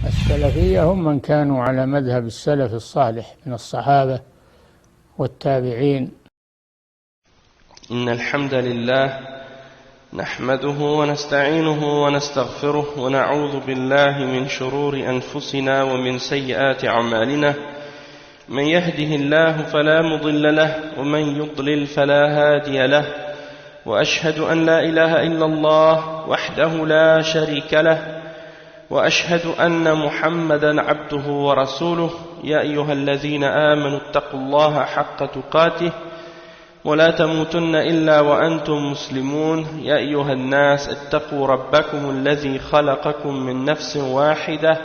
السلفية هم من كانوا على مذهب السلف الصالح من الصحابة والتابعين. إن الحمد لله نحمده ونستعينه ونستغفره ونعوذ بالله من شرور أنفسنا ومن سيئات أعمالنا. من يهده الله فلا مضل له ومن يضلل فلا هادي له. وأشهد أن لا إله إلا الله وحده لا شريك له وأشهد أن محمدا عبده ورسوله. يا أيها الذين آمنوا اتقوا الله حق تقاته ولا تموتن إلا وأنتم مسلمون. يا أيها الناس اتقوا ربكم الذي خلقكم من نفس واحدة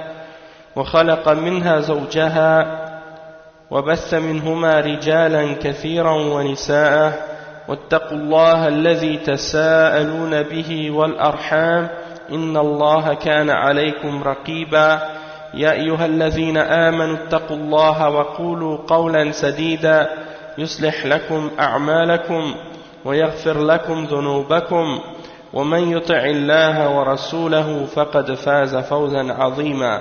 وخلق منها زوجها وبث منهما رجالا كثيرا ونساء واتقوا الله الذي تساءلون به والأرحام إن الله كان عليكم رقيبا. يا أيها الذين آمنوا اتقوا الله وقولوا قولا سديدا يصلح لكم أعمالكم ويغفر لكم ذنوبكم ومن يطع الله ورسوله فقد فاز فوزا عظيما.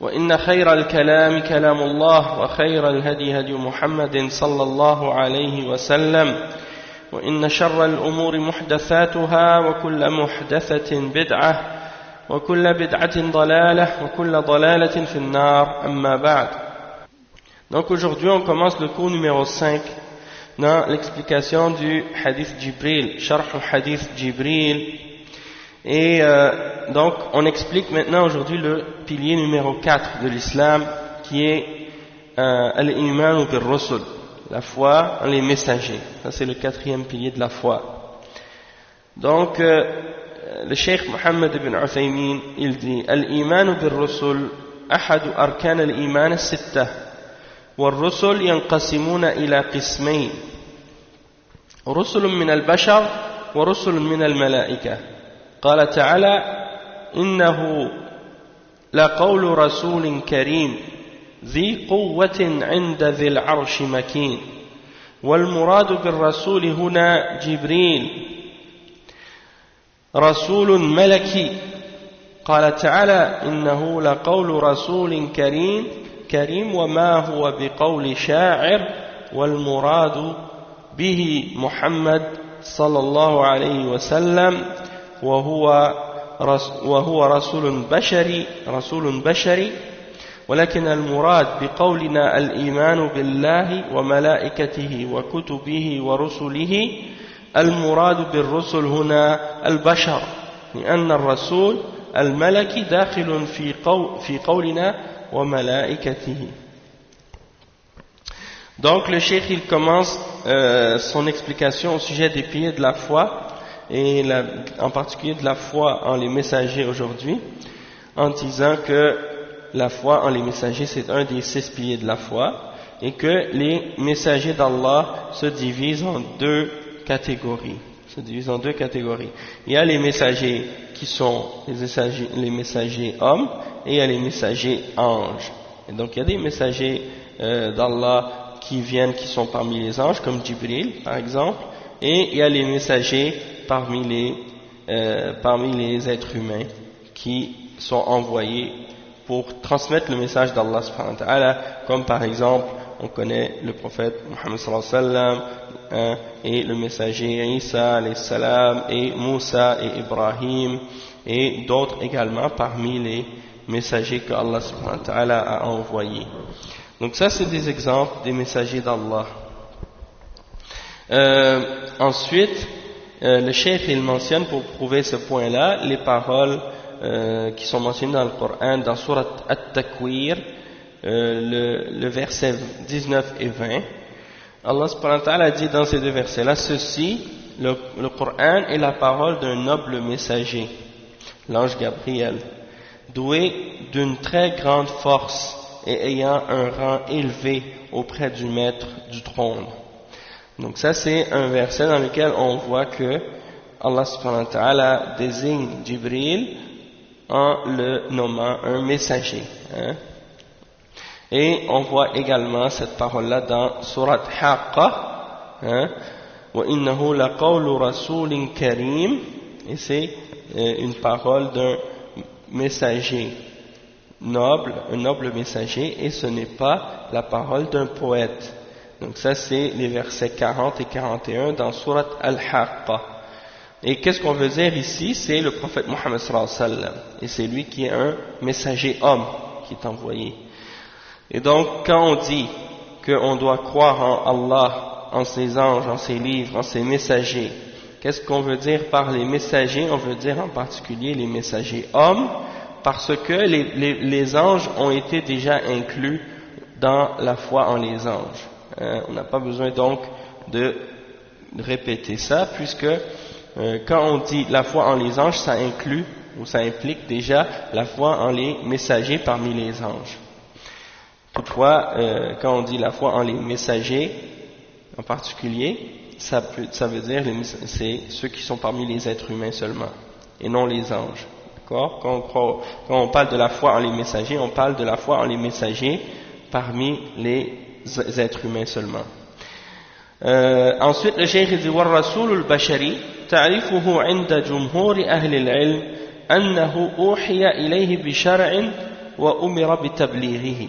وإن خير الكلام كلام الله وخير الهدي هدي محمد صلى الله عليه وسلم وإن شر الأمور محدثاتها وكل محدثة بدعة وكل بدعة ضلالة وكل ضلالة في النار أما بعد. Donc aujourd'hui on commence le cours numéro 5 dans l'explication du hadith Jibril, Sharh al-Hadith Jibril. Et donc on explique maintenant aujourd'hui le pilier numéro 4 de l'islam qui est al-iman bil rusul, la foi en les messagers. Ça c'est le quatrième pilier de la foi. Donc le cheikh Mohammed ibn Uthaymin il dit al-iman bil rusul ahadu arkan al-iman as-sittah والرسل ينقسمون إلى قسمين رسل من البشر ورسل من الملائكة. قال تعالى إنه لقول رسول كريم ذي قوة عند ذي العرش مكين. والمراد بالرسول هنا جبريل رسول ملكي. قال تعالى إنه لقول رسول كريم وما هو بقول شاعر والمراد به محمد صلى الله عليه وسلم وهو رسول بشري ولكن المراد بقولنا الإيمان بالله وملائكته وكتبه ورسله المراد بالرسل هنا البشر لأن الرسول الملكي داخل في قولنا Donc le cheikh il commence son explication au sujet des piliers de la foi et en particulier de la foi en les messagers aujourd'hui en disant que la foi en les messagers c'est un des 6 piliers de la foi et que les messagers d'Allah se divisent en deux catégories. Il y a les messagers qui sont les messagers hommes et il y a les messagers anges. Et donc il y a des messagers d'Allah qui sont parmi les anges comme Jibril par exemple, et il y a les messagers parmi les êtres humains qui sont envoyés pour transmettre le message d'Allah subhanahu wa ta'ala, comme par exemple on connaît le prophète Muhammad sallallahu alayhi wa sallam et le messager Isa alayhi salam et Moussa et Ibrahim et d'autres également parmi les messagers que Allah subhanahu wa ta'ala a envoyés. Donc ça c'est des exemples des messagers d'Allah. Ensuite le cheikh il mentionne pour prouver ce point là les paroles qui sont mentionnées dans le Coran dans Surat At-Takwir, le verset 19 et 20. Allah subhanahu wa ta'ala dit dans ces deux versets là ceci, le Coran est la parole d'un noble messager, l'ange Gabriel, doué d'une très grande force et ayant un rang élevé auprès du maître du trône. Donc ça c'est un verset dans lequel on voit que Allah subhanahu wa ta'ala désigne Jibril en le nommant un messager. Et on voit également cette parole-là dans Surat Haqqa, وَإِنَّهُ لَقَوْلُ رَسُولٍ كَرِيمٍ, et c'est une parole d'un messager noble, un noble messager, et ce n'est pas la parole d'un poète. Donc ça c'est les versets 40 et 41 dans Surat Al-Haqqa. Et qu'est-ce qu'on veut dire ici? C'est le prophète Mohammed sallallahu alayhi wa sallam, et c'est lui qui est un messager homme qui est envoyé. Et donc quand on dit qu'on doit croire en Allah, en ses anges, en ses livres, en ses messagers, qu'est-ce qu'on veut dire par les messagers? On veut dire en particulier les messagers hommes, parce que les anges ont été déjà inclus dans la foi en les anges. On n'a pas besoin donc de répéter ça, puisque quand on dit la foi en les anges, ça inclut ou ça implique déjà la foi en les messagers parmi les anges. Toutefois, quand on dit la foi en les messagers en particulier, ça veut dire c'est ceux qui sont parmi les êtres humains seulement, et non les anges. D'accord? Quand on parle de la foi en les messagers, on parle de la foi en les messagers parmi les êtres humains seulement. Ensuite, le cheikh dit والرسول البشري تعرفه عند جمهور أهل العلم أنه أوحي إليه بشرع وأمر بتبليغه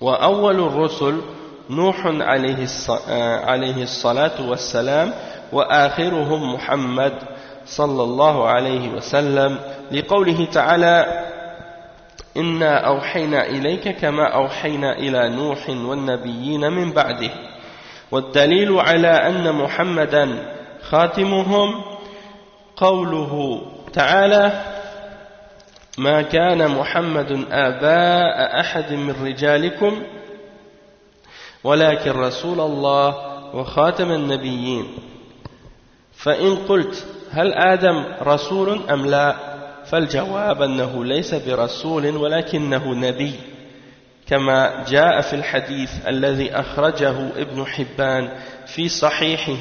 وأول الرسل نوح عليه الصلاة والسلام وآخرهم محمد صلى الله عليه وسلم لقوله تعالى إنا أوحينا إليك كما أوحينا إلى نوح والنبيين من بعده والدليل على أن محمدا خاتمهم قوله تعالى ما كان محمد آباء أحد من رجالكم ولكن رسول الله وخاتم النبيين فإن قلت هل آدم رسول أم لا فالجواب أنه ليس برسول ولكنه نبي كما جاء في الحديث الذي أخرجه ابن حبان في صحيحه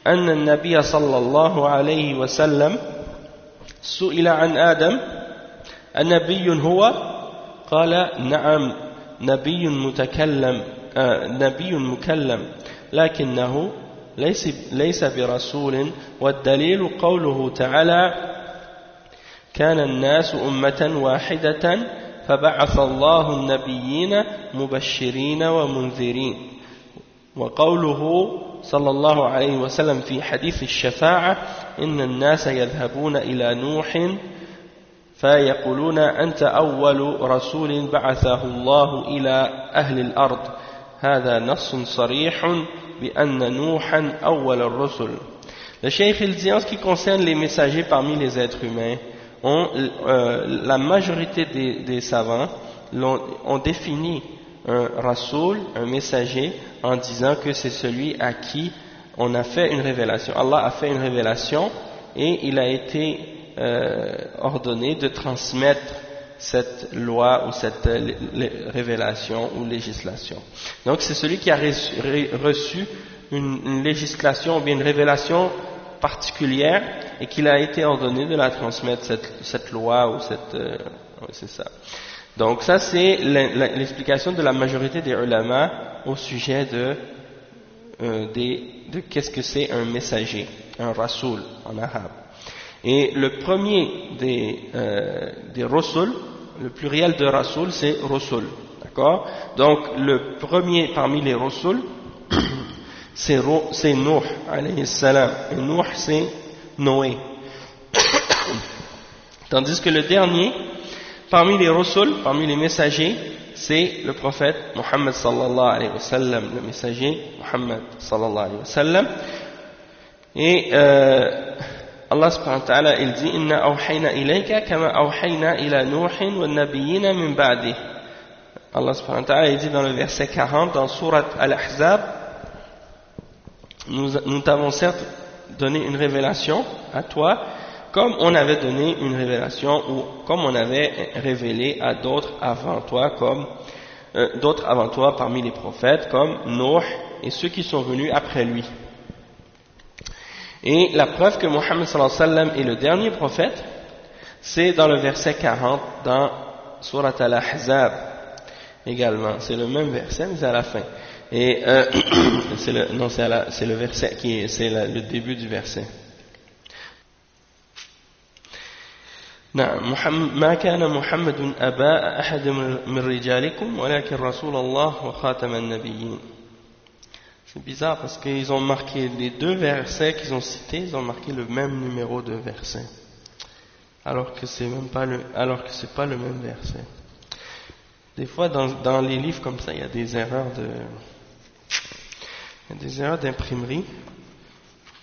أن النبي صلى الله عليه وسلم سئل عن آدم النبي هو؟ قال نعم نبي مكلم لكنه ليس برسول والدليل قوله تعالى كان الناس أمة واحدة فبعث الله النبيين مبشرين ومنذرين وقوله صلى الله عليه وسلم في حديث الشفاعة إن الناس يذهبون إلى نوح فيقولون أنت أول رسول بعثه الله إلى أهل الأرض هذا نص صريح بأن نوحا أول الرسل. Le cheikh il dit en ce qui concerne les messagers parmi les êtres humains, la majorité des savants ont défini un rasoul, un messager, en disant que c'est celui à qui on a fait une révélation. Allah a fait une révélation et il a été ordonné de transmettre cette loi ou cette révélation ou législation. Donc c'est celui qui a reçu une législation ou bien une révélation particulière et qu'il a été ordonné de la transmettre, cette loi ou c'est ça. Donc ça c'est l'explication de la majorité des ulama au sujet de qu'est-ce que c'est un messager, un rasoul en arabe. Et le premier des rasul, le pluriel de rasoul c'est rasul, d'accord? Donc le premier parmi les rasul c'est Nuh alayhi salam, et Nuh c'est Noé. Tandis que le dernier parmi les rasul, parmi les messagers, c'est le prophète Muhammad sallallahu alayhi wa sallam, le messager Muhammad sallallahu alayhi wa sallam. Et Allah subhanahu wa ta'ala il dit inna awhayna ilayka kama awhayna ila nuhin wa nabiyyina min ba'di. Allah subhanahu wa ta'ala il dit dans le verset 40 dans Surat Al-Ahzab, nous t'avons certes donné une révélation à toi comme on avait donné une révélation ou comme on avait révélé à d'autres avant toi parmi les prophètes comme Nuh et ceux qui sont venus après lui. Et la preuve que Muhammad sallallahu alayhi wa sallam est le dernier prophète, c'est dans le verset 40 dans Surat Al-Ahzab également. C'est le même verset mais c'est à la fin. Et c'est le verset c'est le début du verset. نعم ما كان محمد أبا أحد من رجالكم ولكن رسول الله وخاتم النبيين. C'est bizarre parce qu'ils ont marqué les deux versets qu'ils ont cités, ils ont marqué le même numéro de verset, alors que c'est pas le même verset. Des fois dans les livres comme ça, il y a des erreurs d'imprimerie.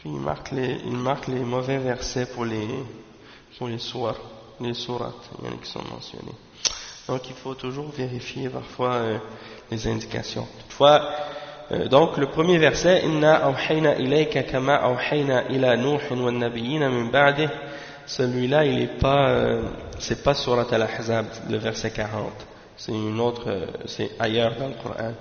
Ils marquent les mauvais versets pour les sourates, il y en a qui sont mentionnés. Donc il faut toujours vérifier parfois les indications. Toutefois, donc le premier verset, Inna awhayna ilayka kama awhayna ila Nuhin wan nabiyina min ba'dih, celui-là c'est pas surat al-Ahzab, le verset 40, c'est ailleurs dans le Coran.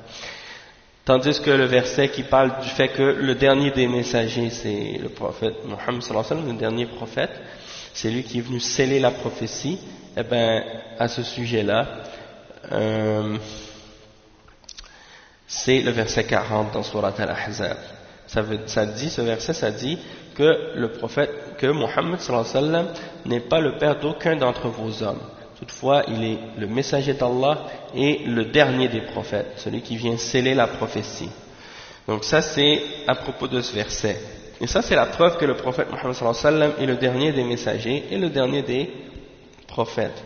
Tandis que le verset qui parle du fait que le dernier des messagers, c'est le prophète Muhammad sallallahu alayhi wa sallam, le dernier prophète, c'est lui qui est venu sceller la prophétie, eh ben, à ce sujet-là, c'est le verset 40 dans Surat Al-Ahzab. Ce verset, ça dit que le prophète, que Muhammad sallallahu alayhi wa sallam n'est pas le père d'aucun d'entre vos hommes. Toutefois, il est le messager d'Allah et le dernier des prophètes, celui qui vient sceller la prophétie. Donc ça, c'est à propos de ce verset. Et ça, c'est la preuve que le prophète Muhammad sallallahu alayhi wa sallam est le dernier des messagers et le dernier des prophètes.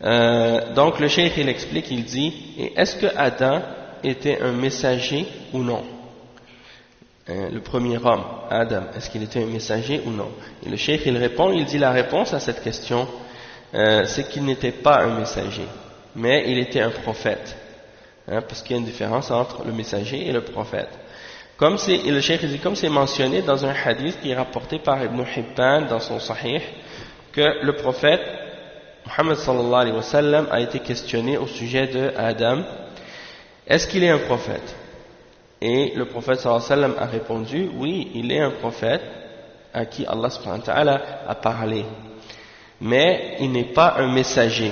Donc le cheikh, il explique, il dit, et est-ce que Adam était un messager ou non? Le premier homme, Adam, est-ce qu'il était un messager ou non? Et le cheikh, il répond, il dit la réponse à cette question, c'est qu'il n'était pas un messager, mais il était un prophète, parce qu'il y a une différence entre le messager et le prophète. Et le cheikh dit, comme c'est mentionné dans un hadith qui est rapporté par Ibn Hibban dans son Sahih, que le prophète Muhammad sallallahu alayhi wa sallam a été questionné au sujet de Adam, est-ce qu'il est un prophète? Et le prophète sallallahu alayhi wa sallam a répondu, oui, il est un prophète à qui Allah subhanahu wa ta'ala a parlé, mais il n'est pas un messager.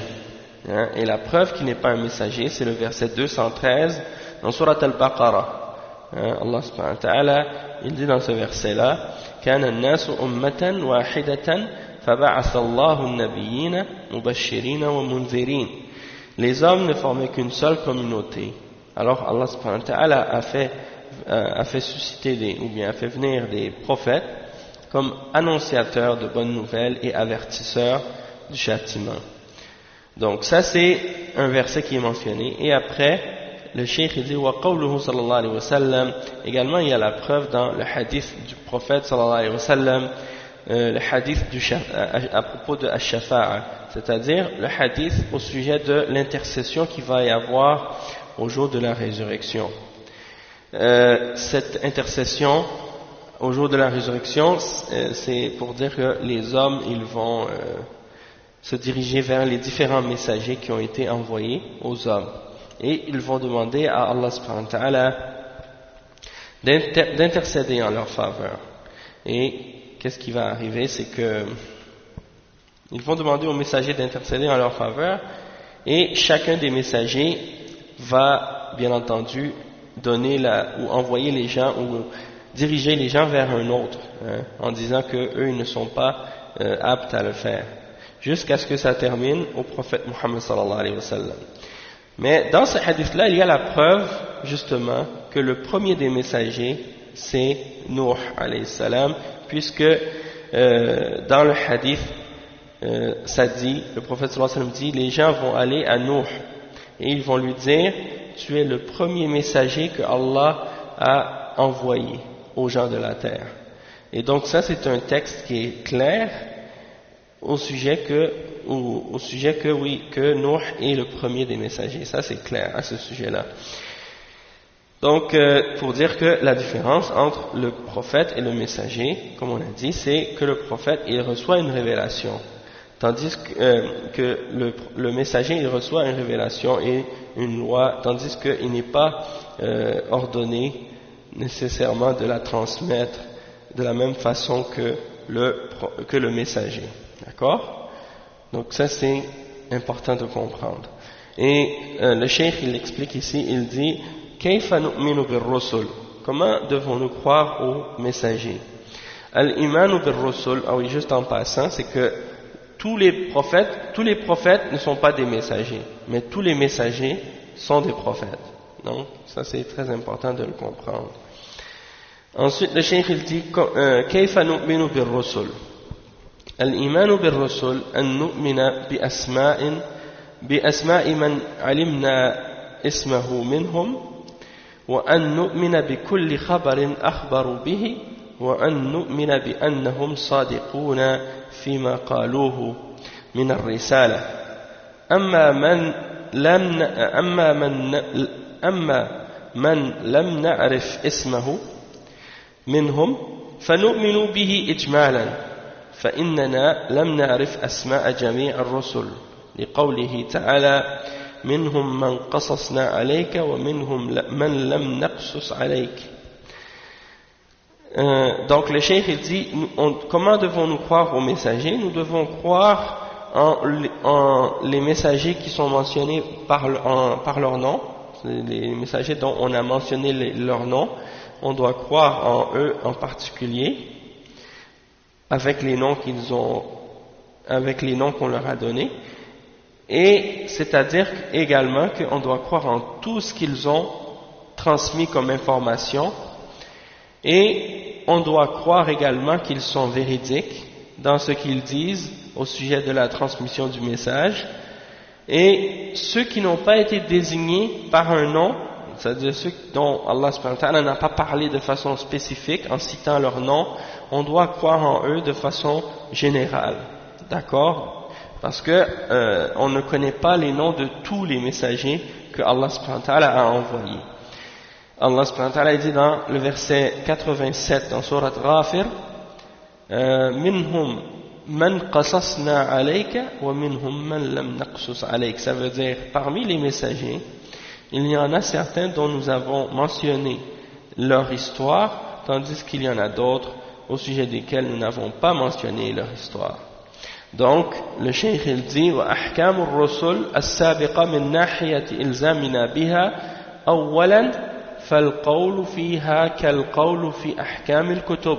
Et la preuve qu'il n'est pas un messager, c'est le verset 213 dans Surat Al-Baqarah. Allah subhanahu wa ta'ala, il dit dans ce verset-là, كان الناس أمة واحدة فبعث الله النبيين مبشرين ومنذرين. Les hommes ne formaient qu'une seule communauté. Alors Allah subhanahu wa ta'ala a fait susciter a fait venir des prophètes comme annonciateurs de bonnes nouvelles et avertisseurs du châtiment. Donc ça, c'est un verset qui est mentionné. Et après, le cheikh dit wa qawluhu sallallahu alayhi wa sallam, également il y a la preuve dans le hadith du prophète sallallahu alayhi wa sallam, le hadith à propos de Ash-Shafa'a, c'est-à-dire le hadith au sujet de l'intercession qu'il va y avoir au jour de la résurrection. Cette intercession au jour de la résurrection, c'est pour dire que les hommes, ils vont se diriger vers les différents messagers qui ont été envoyés aux hommes. Et ils vont demander à Allah subhanahu wa ta'ala d'intercéder en leur faveur. Et qu'est-ce qui va arriver? C'est que ils vont demander aux messagers d'intercéder en leur faveur, et chacun des messagers va, bien entendu, donner ou envoyer les gens, ou diriger les gens vers un autre, en disant qu'eux, ils ne sont pas aptes à le faire, jusqu'à ce que ça termine au prophète Muhammad sallallahu alayhi wa sallam. Mais dans ce hadith-là, il y a la preuve, justement, que le premier des messagers, c'est Nuh alayhi salam, puisque dans le hadith, ça dit, le prophète sallallahu alayhi wa sallam dit, les gens vont aller à Nuh, et ils vont lui dire, tu es le premier messager que Allah a envoyé aux gens de la terre. Et donc ça, c'est un texte qui est clair au sujet que Nuh est le premier des messagers. Ça, c'est clair à ce sujet-là. Donc, pour dire que la différence entre le prophète et le messager, comme on a dit, c'est que le prophète, il reçoit une révélation, tandis que le messager, il reçoit une révélation et une loi, tandis qu'il n'est pas ordonné nécessairement de la transmettre de la même façon que le messager. D'accord? Donc ça, c'est important de comprendre. Et le cheikh, il explique ici, il dit كيف نؤمن بالرسل, comment devons-nous croire aux messagers? Al-Imanu bir-Rusul, ah oui, juste en passant, c'est que tous les prophètes ne sont pas des messagers, mais tous les messagers sont des prophètes. Donc, ça c'est très important de le comprendre. Ensuite, le cheikh il dit كيف نؤمن بالرسل الإيمان بالرسل أن نؤمن بأسماء من علمنا اسمه منهم وأن نؤمن بكل خبر أخبروا به وأن نؤمن بأنهم صادقون فيما قالوه من الرسالة أما من لم نعرف اسمه منهم فنؤمن به إجمالا فإننا لم نعرف أسماء جميع الرسل لقوله تعالى منهم من قصصنا عليك ومنهم من لم نقصص عليك. Donc le cheikh il dit comment devons-nous croire aux messagers? Nous devons croire en les messagers qui sont mentionnés par leur nom, les messagers dont on a mentionné leur nom. On doit croire en eux en particulier avec les noms qu'on leur a donnés, et c'est-à-dire également qu'on doit croire en tout ce qu'ils ont transmis comme information, et on doit croire également qu'ils sont véridiques dans ce qu'ils disent au sujet de la transmission du message, et ceux qui n'ont pas été désignés par un nom, c'est-à-dire ceux dont Allah subhanahu wa ta'ala n'a pas parlé de façon spécifique en citant leur nom, on doit croire en eux de façon générale, d'accord? Parce que on ne connaît pas les noms de tous les messagers que Allah subhanahu wa ta'ala a envoyés. Allah subhanahu wa ta'ala dit dans le verset 87 dans sourate Ghafir, minhum man qasasna alayka wa minhum man lam naqsus alayk. Ça veut dire parmi les messagers, il y en a certains dont nous avons mentionné leur histoire, tandis qu'il y en a d'autres au sujet desquels nous n'avons pas mentionné leur histoire. Donc, le cheikh il dit وأحكام الرسل السابقة من ناحية إلزامنا بها أولا فالقول فيها كالقول في أحكام الكتب.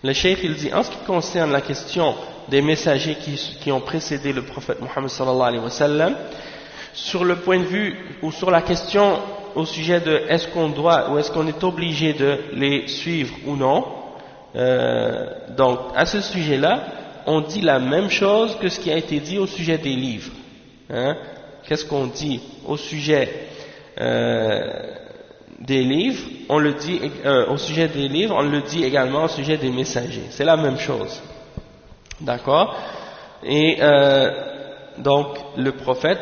Le cheikh il dit en ce qui concerne la question des messagers qui ont précédé le prophète Muhammad sallallahu alayhi wa sallam, sur le point de vue ou sur la question au sujet de est-ce qu'on doit ou est-ce qu'on est obligé de les suivre ou non, donc à ce sujet-là on dit la même chose que ce qui a été dit au sujet des livres, hein? Qu'est-ce qu'on dit au sujet des livres, on le dit au sujet des livres, on le dit également au sujet des messagers, c'est la même chose, d'accord? Et donc le prophète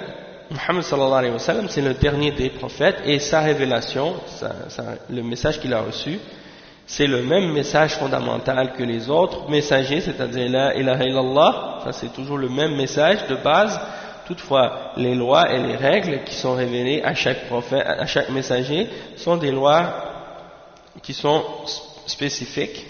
Muhammad sallallahu alayhi wa sallam, c'est le dernier des prophètes, et sa révélation, le message qu'il a reçu, c'est le même message fondamental que les autres messagers, c'est-à-dire la ilaha illallah, ça c'est toujours le même message de base. Toutefois, les lois et les règles qui sont révélées à chaque prophète, à chaque messager, sont des lois qui sont spécifiques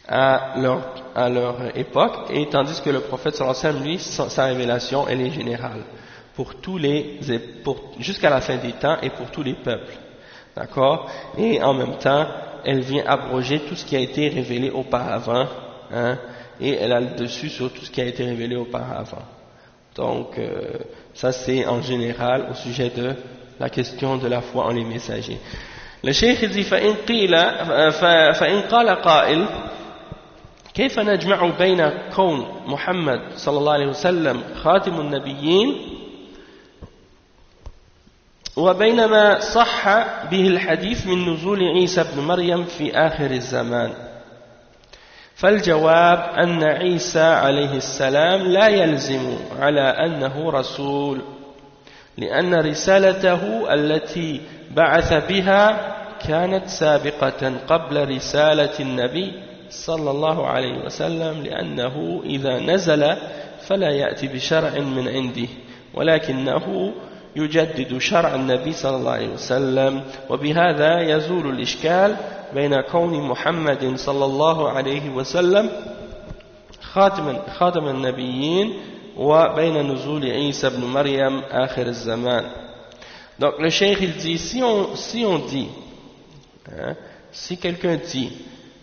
à leur époque, et tandis que le prophète sallallahu alayhi wa sallam, lui, sa révélation, elle est générale pour jusqu'à la fin des temps et pour tous les peuples, d'accord? Et en même temps, elle vient abroger tout ce qui a été révélé auparavant, hein, et elle a le dessus sur tout ce qui a été révélé auparavant. Donc, ça c'est en général au sujet de la question de la foi en les messagers. Le cheikh dit فإن قال قائل كيف نجمع بين كون محمد صلى الله عليه وسلم خاتم النبيين وبين ما صح به الحديث من نزول عيسى بن مريم في آخر الزمان؟ فالجواب أن عيسى عليه السلام لا يلزم على أنه رسول، لأن رسالته التي بعث بها كانت سابقة قبل رسالة النبي صلى الله عليه وسلم، لأنه إذا نزل فلا يأتي بشرع من عنده ولكنه يجدد شرع النبي صلى الله عليه وسلم. وبهذا يزول الإشكال بين كون محمد صلى الله عليه وسلم خاتم النبيين وبين نزول عيسى بن مريم آخر الزمان. Donc le cheikh il dit, si on dit, hein, si quelqu'un dit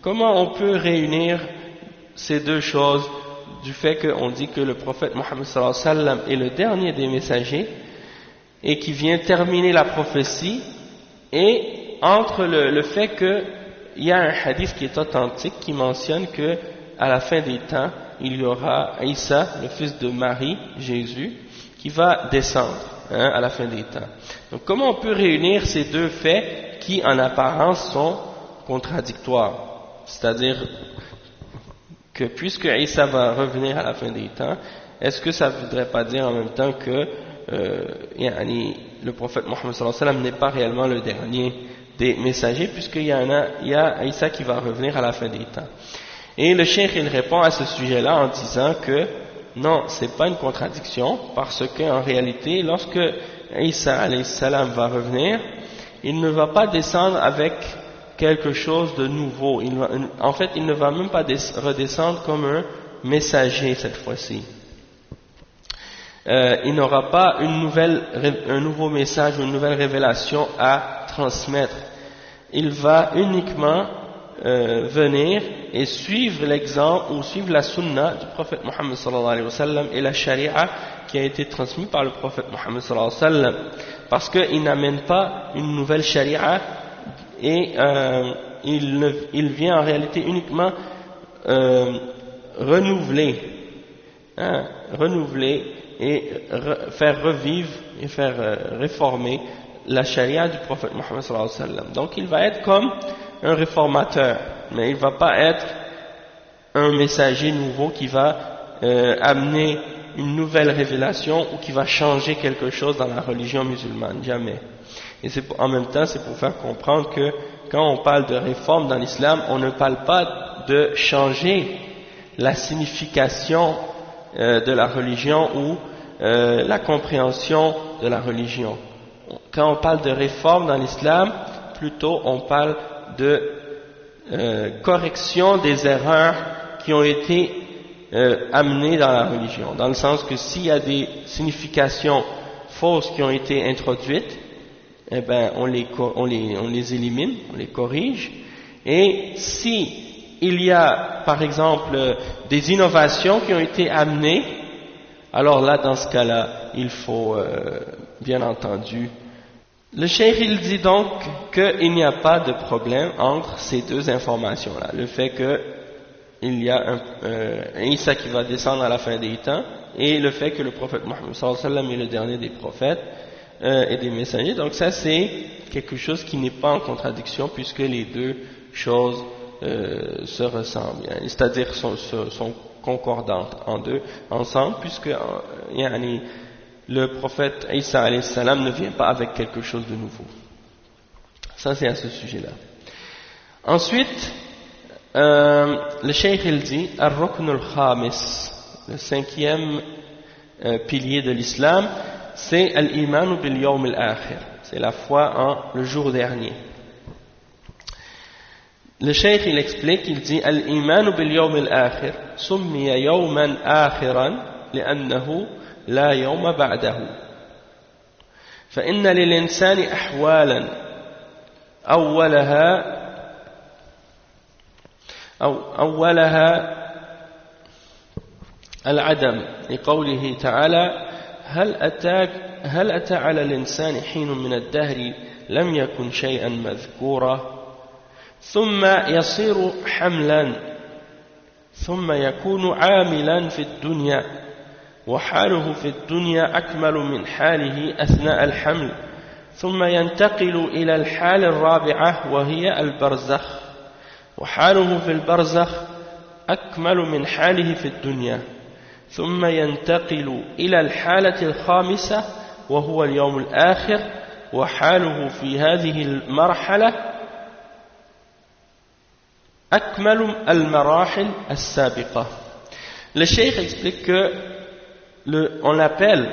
comment on peut réunir ces deux choses du fait qu'on dit que le prophète Mohammed sallallahu alayhi wa sallam est le dernier des messagers et qui vient terminer la prophétie, et entre le fait qu'il y a un hadith qui est authentique qui mentionne que à la fin des temps il y aura Isa, le fils de Marie, Jésus, qui va descendre à la fin des temps. Donc comment on peut réunir ces deux faits qui en apparence sont contradictoires? C'est-à-dire que puisque Isa va revenir à la fin des temps, est-ce que ça ne voudrait pas dire en même temps que le prophète Mohammed sallallahu alayhi wa sallam n'est pas réellement le dernier des messagers, puisqu'il y a Isa qui va revenir à la fin des temps? Et le cheikh il répond à ce sujet-là en disant que non, c'est pas une contradiction, parce qu'en réalité, lorsque Isa alayhi salam va revenir, il ne va pas descendre avec quelque chose de nouveau. En fait, il ne va même pas redescendre comme un messager cette fois-ci. Il n'aura pas un nouveau message ou une nouvelle révélation à transmettre. Il va uniquement venir et suivre l'exemple ou suivre la sunna du prophète Mohammed sallallahu alayhi wa sallam et la sharia qui a été transmise par le prophète Mohammed sallallahu alayhi wa sallam, parce qu'il n'amène pas une nouvelle sharia et il vient en réalité uniquement renouveler et faire revivre et faire réformer la charia du prophète Mohammed sallallahu alayhi wa sallam. Donc il va être comme un réformateur, mais il ne va pas être un messager nouveau qui va amener une nouvelle révélation ou qui va changer quelque chose dans la religion musulmane, jamais. Et en même temps, c'est pour faire comprendre que quand on parle de réforme dans l'islam, on ne parle pas de changer la signification de la religion ou la compréhension de la religion. Quand on parle de réforme dans l'islam, plutôt on parle de correction des erreurs qui ont été amenées dans la religion, dans le sens que s'il y a des significations fausses qui ont été introduites, eh ben on les élimine, on les corrige. Et si il y a par exemple des innovations qui ont été amenées, alors là dans ce cas-là il faut bien entendu. Le cheikh il dit donc qu'il n'y a pas de problème entre ces deux informations-là, le fait qu'il y a un Isa qui va descendre à la fin des temps et le fait que le prophète Mohammed sallallahu alayhi wa sallam est le dernier des prophètes et des messagers. Donc ça c'est quelque chose qui n'est pas en contradiction puisque les deux choses se ressemblent, c'est-à-dire sont concordantes ensemble, puisque le prophète Isa alayhi salam ne vient pas avec quelque chose de nouveau. Ça c'est à ce sujet-là. Ensuite, le cheikh il dit Ar-Rukn al-Khamis, le cinquième pilier de l'islam, c'est Al-Iman bil-Yawm al-Akhir, c'est la foi en le jour dernier. Le cheikh il explique, il dit Al-Iman bil-Yawm al-Akhir summiya yawman akhiran li'annahu لا يوم بعده فإن للإنسان أحوالا أولها العدم لقوله تعالى هل أتى على الإنسان حين من الدهر لم يكن شيئا مذكورا ثم يصير حملا ثم يكون عاملا في الدنيا وحاله في الدنيا أكمل من حاله أثناء الحمل ثم ينتقل إلى الحال الرابعة وهي البرزخ وحاله في البرزخ أكمل من حاله في الدنيا ثم ينتقل إلى الحالة الخامسة وهو اليوم الآخر وحاله في هذه المرحلة أكمل المراحل السابقة. Le cheikh explique que on appelle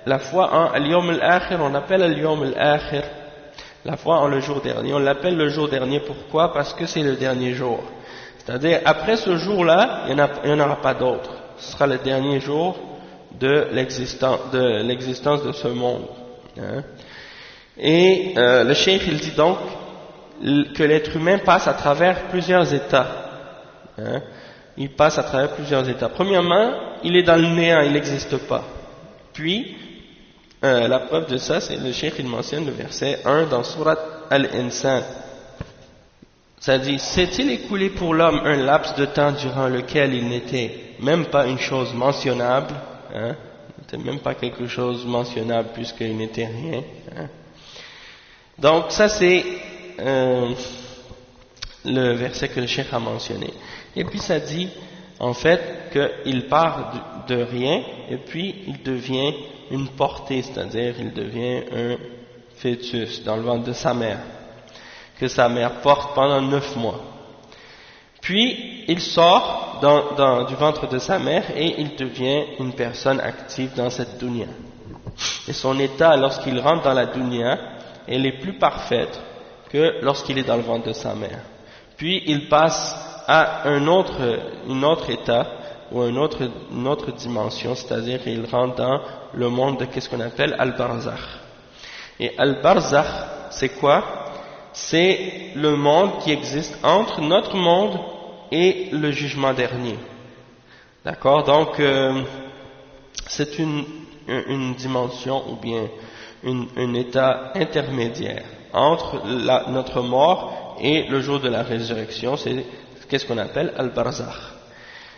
la foi en al-Yawm al-Akhir, on appelle al-Yawm al-Akhir, la foi en le jour dernier. On l'appelle le jour dernier, pourquoi? Parce que c'est le dernier jour. C'est-à-dire, après ce jour-là, il n'y en aura pas d'autre. Ce sera le dernier jour de l'existence de ce monde. Et le cheikh il dit donc, que l'être humain passe à travers plusieurs états. Hein. Il passe à travers plusieurs états. Premièrement, il est dans le néant, il n'existe pas. Puis, la preuve de ça, c'est le cheikh, il mentionne le verset 1 dans Surat Al-Insan. Ça dit, s'est-il écoulé pour l'homme un laps de temps durant lequel il n'était même pas une chose mentionnable, hein, n'était même pas quelque chose mentionnable puisqu'il n'était rien. Hein. Donc ça c'est le verset que le cheikh a mentionné. Et puis ça dit en fait qu'il part de rien et puis il devient une portée, c'est-à-dire il devient un fœtus dans le ventre de sa mère, que sa mère porte pendant 9 mois. Puis il sort du ventre de sa mère et il devient une personne active dans cette dunya. Et son état lorsqu'il rentre dans la dunya, elle est plus parfaite que lorsqu'il est dans le ventre de sa mère. Puis il passe à un autre état ou une autre dimension, c'est-à-dire qu'il rentre dans le monde de qu'est-ce qu'on appelle Al-Barzakh. Et Al-Barzakh, c'est quoi? C'est le monde qui existe entre notre monde et le jugement dernier. D'accord? Donc, c'est une dimension ou bien un état intermédiaire entre notre mort et le jour de la résurrection. C'est qu'est-ce qu'on appelle Al-Barzakh.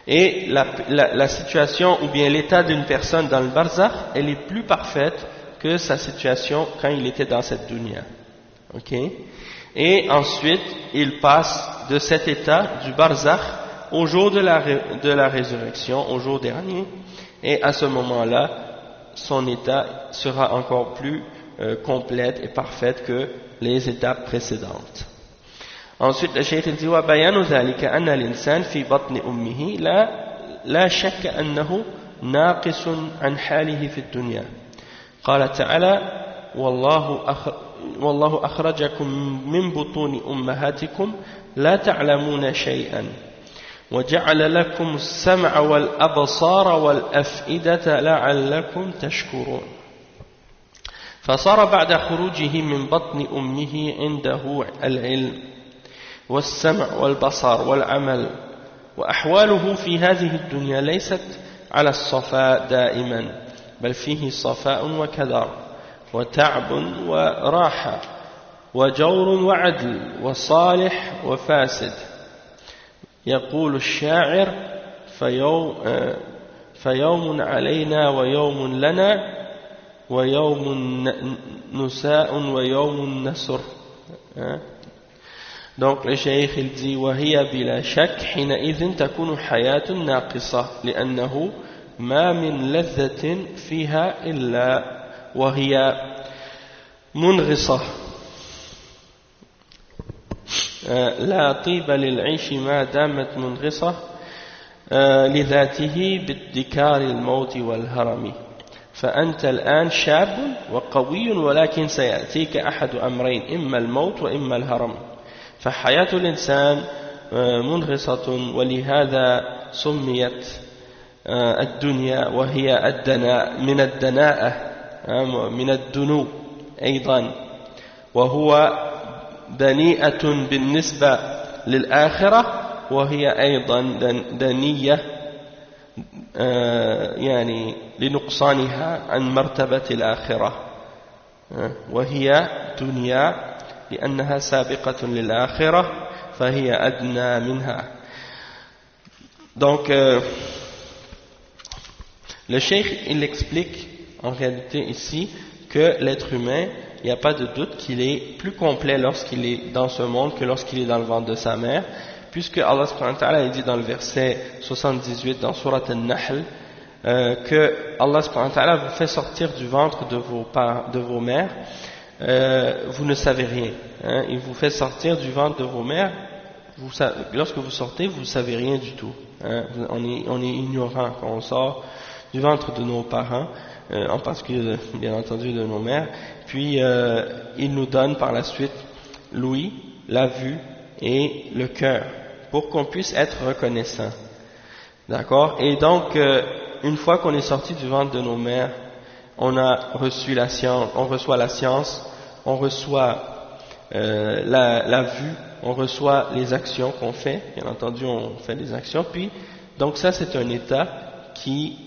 Et la situation ou bien l'état d'une personne dans le Barzakh, elle est plus parfaite que sa situation quand il était dans cette dunya. Ok? Et ensuite, il passe de cet état du Barzakh au jour de la résurrection, au jour dernier, et à ce moment-là, son état sera encore plus complète et parfaite que les étapes précédentes. Ensuite, le cheikh dit وبيان ذلك أن الإنسان في بطن أمه لا شك أنه ناقص عن حاله في الدنيا. قال تعالى والله أخرجكم من بطون أمهاتكم لا تعلمون شيئا وجعل لكم السمع والأبصار والأفئدة لعلكم تشكرون. فصار بعد خروجه من بطن أمه عنده العلم والسمع والبصر والعمل، وأحواله في هذه الدنيا ليست على الصفاء دائما، بل فيه صفاء وكدر وتعب وراحة وجور وعدل وصالح وفاسد. يقول الشاعر فيوم علينا ويوم لنا ويوم نساء ويوم نسر. Donc le cheikh il dit وهي بلا شك حينئذ تكون حياة ناقصة لأنه ما من لذة فيها إلا وهي منغصة لا طيب للعيش ما دامت منغصة لذاته بادكار الموت والهرم. فأنت الآن شاب وقوي ولكن سيأتيك أحد أمرين إما الموت وإما الهرم. فحياة الإنسان منغصة ولهذا سميت الدنيا وهي من الدناءة من الدنو أيضا، وهو دنيئة بالنسبة للآخرة وهي أيضا دنية يعني لنقصانها عن مرتبة الآخرة، وهي دنيا لأنها سابقة للآخرة فهي أدنى منها. Donc le cheikh il explique en réalité ici que l'être humain, il n'y a pas de doute qu'il est plus complet lorsqu'il est dans ce monde que lorsqu'il est dans le ventre de sa mère, puisque Allah subhanahu wa ta'ala dit dans le verset 78 dans Surat Al-Nahl que Allah subhanahu wa ta'ala vous fait sortir du ventre de vos mères, vous ne savez rien, hein, il vous fait sortir du ventre de vos mères, lorsque vous sortez vous ne savez rien du tout, hein, on est ignorant quand on sort du ventre de nos parents, en particulier bien entendu de nos mères, puis il nous donne par la suite l'ouïe, la vue et le cœur pour qu'on puisse être reconnaissant, d'accord. Et donc une fois qu'on est sorti du ventre de nos mères, on a reçu la science, on reçoit la science, on reçoit la vue, on reçoit les actions qu'on fait, bien entendu on fait des actions, puis donc ça c'est un état qui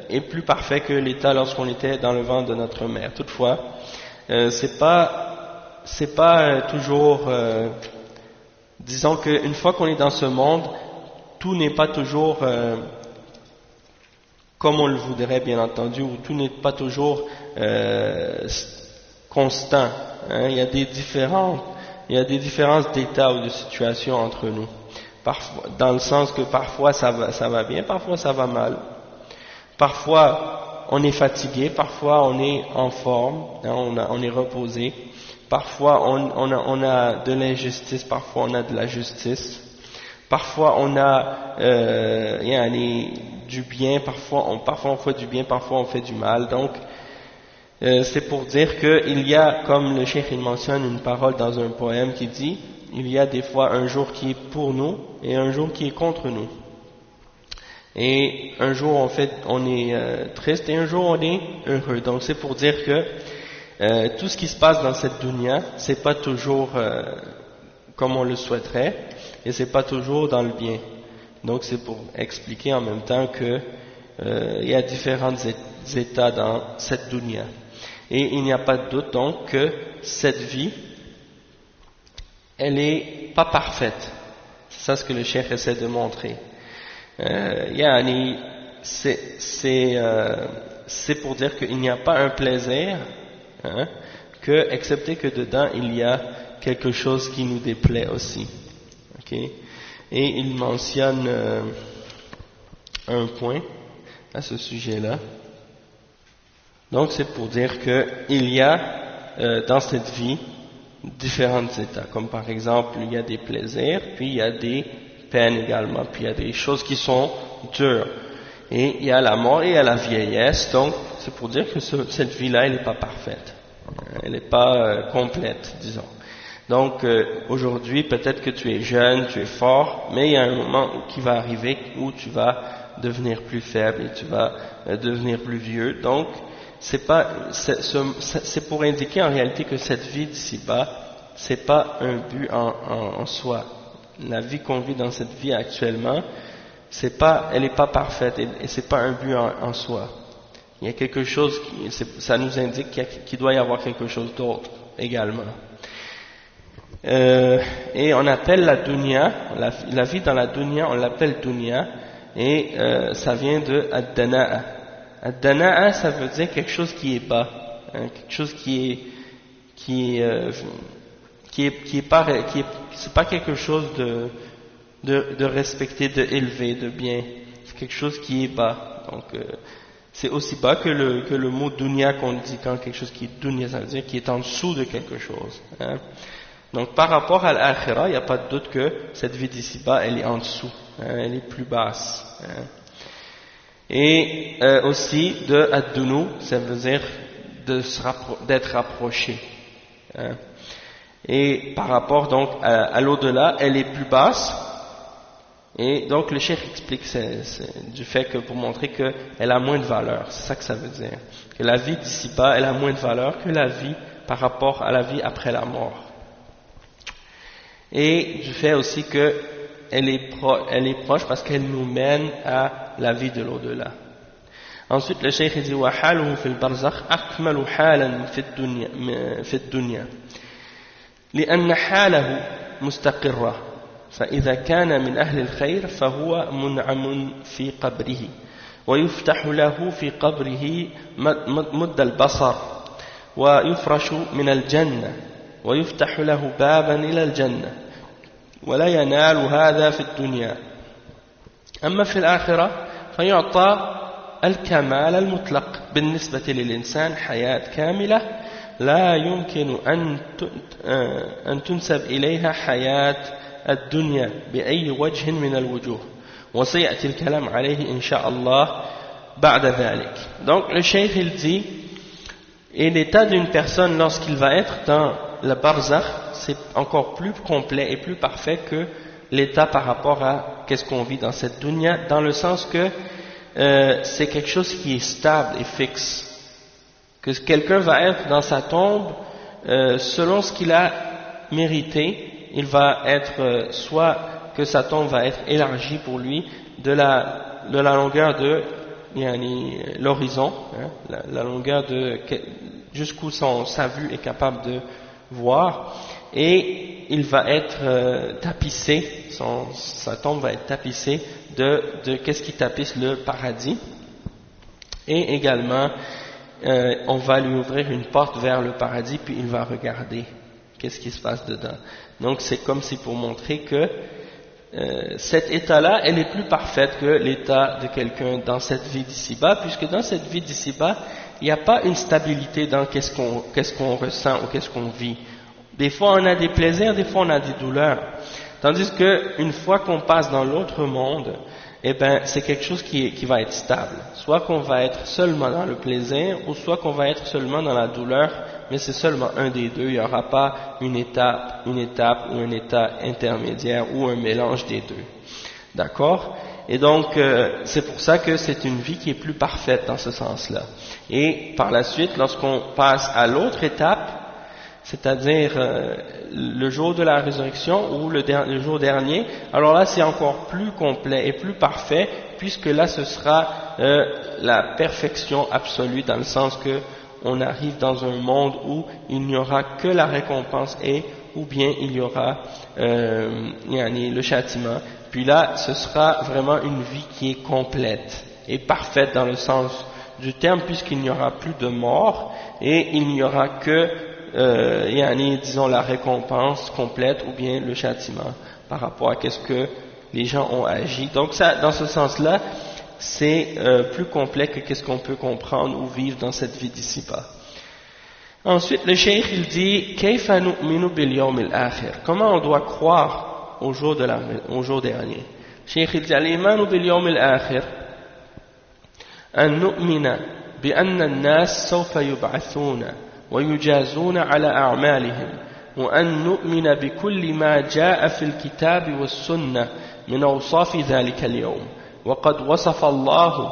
est plus parfait que l'état lorsqu'on était dans le ventre de notre mère. Toutefois, c'est pas toujours, disons qu'une fois qu'on est dans ce monde, tout n'est pas toujours comme on le voudrait, bien entendu, ou tout n'est pas toujours constant. Hein. Il y a des différences d'état ou de situation entre nous. Parfois, dans le sens que parfois ça va bien, parfois ça va mal. Parfois on est fatigué, parfois on est en forme, hein, on est reposé. Parfois on a de l'injustice, parfois on a de la justice. Parfois on a du bien, parfois on fait du bien, parfois on fait du mal. Donc c'est pour dire qu'il y a, comme le cheikh il mentionne une parole dans un poème qui dit, il y a des fois un jour qui est pour nous et un jour qui est contre nous. Et un jour on est triste et un jour on est heureux. Donc c'est pour dire que tout ce qui se passe dans cette dunya, c'est pas toujours comme on le souhaiterait et c'est pas toujours dans le bien. Donc c'est pour expliquer en même temps que il y a différents états dans cette dunya. Et il n'y a pas de doute donc que cette vie, elle est pas parfaite. C'est ça ce que le cheikh essaie de montrer. C'est pour dire qu'il n'y a pas un plaisir, hein, excepté que dedans il y a quelque chose qui nous déplaît aussi. Okay? Et il mentionne un point à ce sujet-là. Donc c'est pour dire qu'il y a dans cette vie différents états, comme par exemple il y a des plaisirs, puis il y a des peines également, puis il y a des choses qui sont dures. Et il y a la mort et il y a la vieillesse, donc c'est pour dire que cette vie-là, elle n'est pas parfaite. Elle n'est pas complète, disons. Donc aujourd'hui, peut-être que tu es jeune, tu es fort, mais il y a un moment qui va arriver où tu vas devenir plus faible et tu vas devenir plus vieux. Donc c'est pour indiquer en réalité que cette vie d'ici-bas, c'est pas un but en soi. La vie qu'on vit dans cette vie actuellement, elle n'est pas parfaite et c'est pas un but en soi. Il y a quelque chose ça nous indique qu'il doit y avoir quelque chose d'autre également. Et on appelle la dunya, la vie dans la dunya, on l'appelle dunya, et ça vient de ad-dana'a. Ad-dana'a, ça veut dire quelque chose qui est bas, hein, quelque chose c'est pas quelque chose de respecté, de élevé, de bien. C'est quelque chose qui est bas. Donc c'est aussi bas que le mot dunya qu'on dit quand quelque chose qui est dunya, ça veut dire qui est en dessous de quelque chose. Hein. Donc par rapport à l'akhira, il n'y a pas de doute que cette vie d'ici-bas, elle est en dessous, hein, elle est plus basse. Hein. Et aussi de ad-dunu, ça veut dire d'être rapproché. Hein. Et par rapport donc à l'au-delà, elle est plus basse. Et donc le cheikh explique du fait que pour montrer qu'elle a moins de valeur, c'est ça que ça veut dire. Que la vie d'ici-bas, elle a moins de valeur que la vie par rapport à la vie après la mort. Et du fait aussi qu'elle est proche parce qu'elle nous mène à la vie de l'au-delà. Ensuite le cheikh dit وَحَالُهُ فِي الْبَرْزَخِ أَكْمَلُ حَالًا في الدنيا لأن حاله مستقرة فإذا كان من أهل الخير فهو منعم في قبره ويفتح له في قبره مد البصر ويفرش من الجنة ويفتح له بابا إلى الجنة ولا ينال هذا في الدنيا أما في الآخرة فيعطى الكمال المطلق بالنسبة للإنسان حياة كاملة لا يمكن أن تنسب إليها حياة الدنيا بأي وجه من الوجوه وسيأتي الكلام عليه إن شاء الله بعد ذلك. Donc le cheikh il dit, et l'état d'une personne lorsqu'il va être dans le barzakh, c'est encore plus complet et plus parfait que l'état par rapport à qu'est-ce qu'on vit dans cette dunya, dans le sens que c'est quelque chose qui est stable et fixe, que quelqu'un va être dans sa tombe selon ce qu'il a mériter, il va être soit que sa tombe va être élargie pour lui de la longueur de l'horizon, hein, la longueur de jusqu'où sa vue est capable de voir, et il va être tapissé, sa tombe va être tapissée de qu'est-ce qui tapisse le paradis, et également on va lui ouvrir une porte vers le paradis, puis il va regarder qu'est-ce qui se passe dedans. Donc c'est comme si pour montrer que cet état-là, elle est plus parfaite que l'état de quelqu'un dans cette vie d'ici-bas, puisque dans cette vie d'ici-bas, il n'y a pas une stabilité dans qu'est-ce qu'on ressent ou qu'est-ce qu'on vit. Des fois on a des plaisirs, des fois on a des douleurs. Tandis que une fois qu'on passe dans l'autre monde, eh ben c'est quelque chose qui va être stable. Soit qu'on va être seulement dans le plaisir, ou soit qu'on va être seulement dans la douleur, mais c'est seulement un des deux. Il n'y aura pas une étape ou un état intermédiaire ou un mélange des deux. D'accord? Et donc c'est pour ça que c'est une vie qui est plus parfaite dans ce sens-là. Et par la suite, lorsqu'on passe à l'autre étape, c'est-à-dire le jour de la résurrection ou le jour dernier, alors là c'est encore plus complet et plus parfait, puisque là ce sera la perfection absolue, dans le sens que on arrive dans un monde où il n'y aura que la récompense ou bien il y aura le châtiment. Puis là ce sera vraiment une vie qui est complète et parfaite dans le sens du terme, puisqu'il n'y aura plus de mort et il n'y aura que disons la récompense complète ou bien le châtiment par rapport à qu'est-ce que les gens ont agi. Donc ça, dans ce sens-là, c'est plus complet que qu'est-ce qu'on peut comprendre ou vivre dans cette vie d'ici-bas. Ensuite, le cheikh il dit Kayfa nu'minu bil yawm al-akhir. Comment on doit croire au jour dernier. Le cheikh il dit al-iman bil yawm al-akhir an nu'mina bi anna an-nas sawfa yub'athuna ويجازون على أعمالهم وأن نؤمن بكل ما جاء في الكتاب والسنة من أوصاف ذلك اليوم وقد وصف الله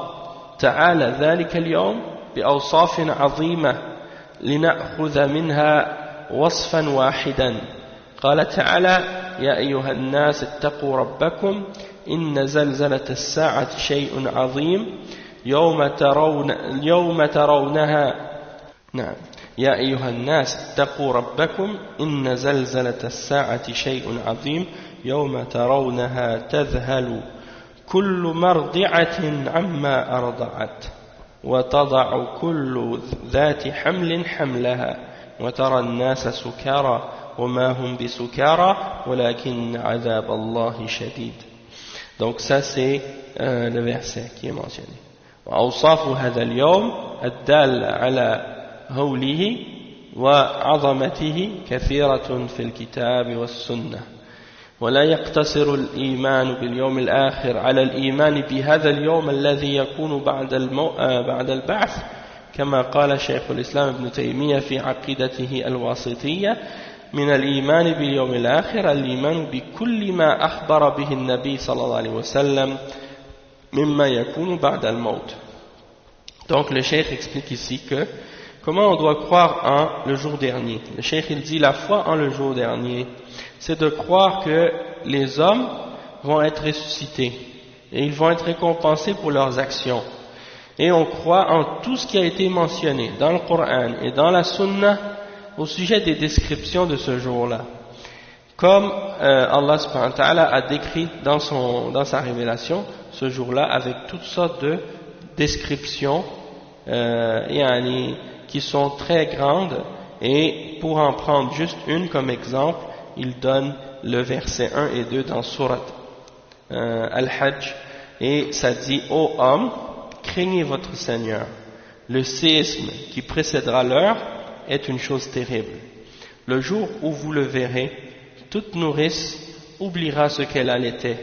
تعالى ذلك اليوم بأوصاف عظيمة لنأخذ منها وصفا واحدا. قال تعالى يا أيها الناس اتقوا ربكم إن زلزلة الساعة شيء عظيم يوم ترونها نعم يا أيها الناس اتقوا ربكم إن زلزلة الساعة شيء عظيم يوم ترونها تذهل كل مرضعة عما أرضعت وتضع كل ذات حمل حملها وترى الناس سكارى وما هم بسكارى ولكن عذاب الله شديد. Donc ça c'est le verset qui est mentionné. وأوصاف هذا اليوم الدال على هوله وعظمته كثيرة في الكتاب والسنة ولا يقتصر الإيمان باليوم الآخر على الإيمان بهذا اليوم الذي يكون بعد البعث كما قال شيخ الإسلام ابن تيمية في عقيدته الواسطية من الإيمان باليوم الآخر الإيمان بكل ما أخبر به النبي صلى الله عليه وسلم مما يكون بعد الموت. Donc le cheikh explique ici que comment on doit croire en le jour dernier. Le cheikh il dit la foi en le jour dernier, c'est de croire que les hommes vont être ressuscités et ils vont être récompensés pour leurs actions. Et on croit en tout ce qui a été mentionné dans le Coran et dans la Sunna au sujet des descriptions de ce jour-là. Comme Allah subhanahu wa ta'ala a décrit dans sa révélation ce jour-là avec toutes sortes de descriptions qui sont très grandes, et pour en prendre juste une comme exemple, il donne le verset 1 et 2 dans Surat Al-Hajj, et ça dit: ô hommes, craignez votre Seigneur, le séisme qui précédera l'heure est une chose terrible. Le jour où vous le verrez, toute nourrice oubliera ce qu'elle allaitait,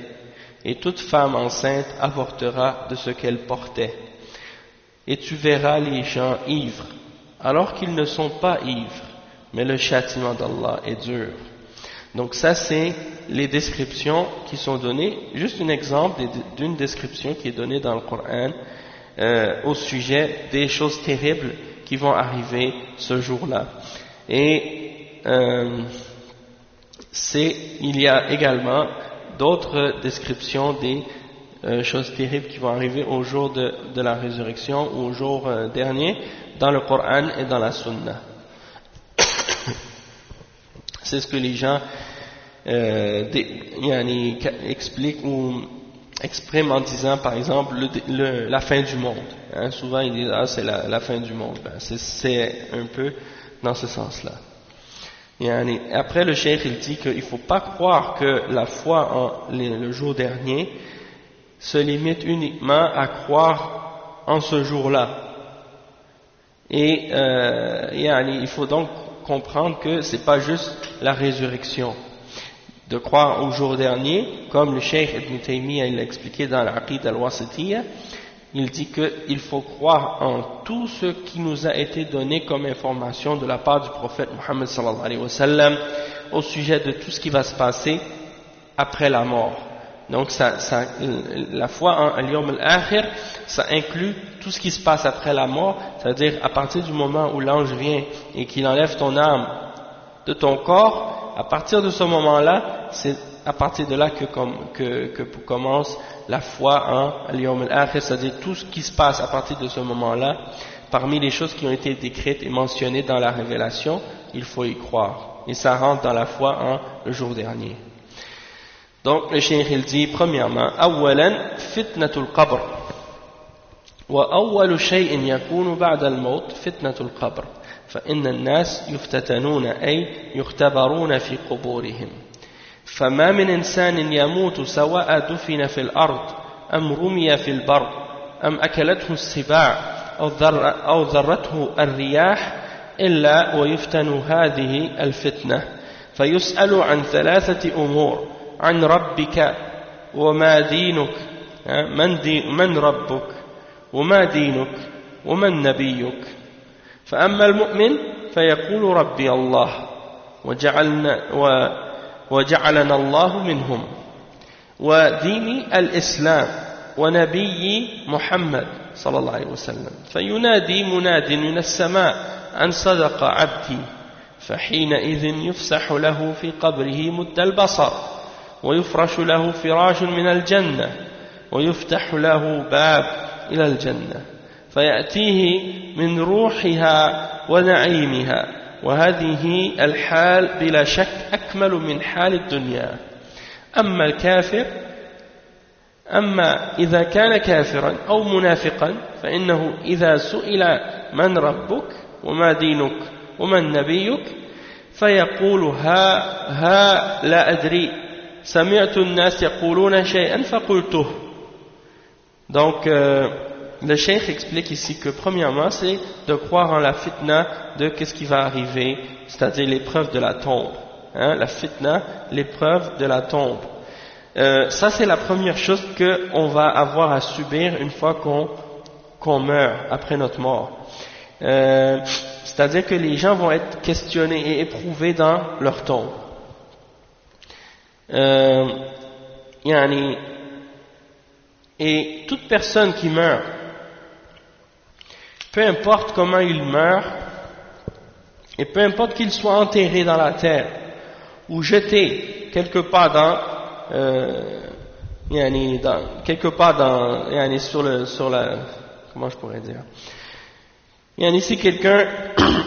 et toute femme enceinte avortera de ce qu'elle portait. Et tu verras les gens ivres, alors qu'ils ne sont pas ivres, mais le châtiment d'Allah est dur. Donc ça c'est les descriptions qui sont données, juste un exemple d'une description qui est donnée dans le Coran au sujet des choses terribles qui vont arriver ce jour-là. Et il y a également d'autres descriptions des choses terribles qui vont arriver au jour de la résurrection ou au jour dernier dans le Coran et dans la Sunna. C'est ce que les gens expliquent ou expriment en disant par exemple la fin du monde. Hein, souvent ils disent c'est la fin du monde. Ben, c'est un peu dans ce sens-là. Après le cheikh il dit qu'il ne faut pas croire que la foi en le jour dernier se limite uniquement à croire en ce jour-là. Et il faut donc comprendre que c'est pas juste la résurrection. De croire au jour dernier, comme le cheikh Ibn Taymiyyah l'a expliqué dans l'Aqid al-Wasitiyya, il dit qu'il faut croire en tout ce qui nous a été donné comme information de la part du prophète Muhammad sallallahu alayhi wa sallam au sujet de tout ce qui va se passer après la mort. Donc la foi en al-Yawm al-Akhir, ça inclut tout ce qui se passe après la mort, c'est-à-dire à partir du moment où l'ange vient et qu'il enlève ton âme de ton corps, à partir de ce moment-là, c'est à partir de là que commence la foi en al-Yawm al-Akhir, c'est-à-dire tout ce qui se passe à partir de ce moment-là, parmi les choses qui ont été décrites et mentionnées dans la révélation, il faut y croire. Et ça rentre dans la foi en le jour dernier. Donc le cheikh il dit premièrement أولا فتنة القبر وأول شيء يكون بعد الموت فتنة القبر فإن الناس يفتتنون أي يختبرون في قبورهم فما من إنسان يموت سواء دفن في الأرض أم رمي في البر أم أكلته السباع أو ذرته الرياح إلا ويفتن هذه الفتنة فيسأل عن ثلاثة أمور عن ربك وما دينك من ربك وما دينك ومن نبيك فأما المؤمن فيقول ربي الله وجعلنا الله منهم وديني الإسلام ونبي محمد صلى الله عليه وسلم فينادي مناد من السماء أن صدق عبدي فحينئذ يفسح له في قبره مد البصر ويفرش له فراش من الجنة ويفتح له باب إلى الجنة فيأتيه من روحها ونعيمها وهذه الحال بلا شك أكمل من حال الدنيا أما الكافر أما إذا كان كافرا أو منافقا فإنه إذا سئل من ربك وما دينك ومن نبيك فيقول ها لا أدري سمعت الناس يقولون شيئا فقلته. Donc le cheikh explique ici que premièrement c'est de croire en la fitna de qu'est-ce qui va arriver, c'est-à-dire l'épreuve de la tombe, hein, la fitna, l'épreuve de la tombe. Ça c'est la première chose qu'on va avoir à subir une fois qu'on meurt après notre mort. C'est-à-dire que les gens vont être questionnés et éprouvés dans leur tombe. Et toute personne qui meurt, peu importe comment il meurt, et peu importe qu'il soit enterré dans la terre ou jeté quelque part sur la comment je pourrais dire, si quelqu'un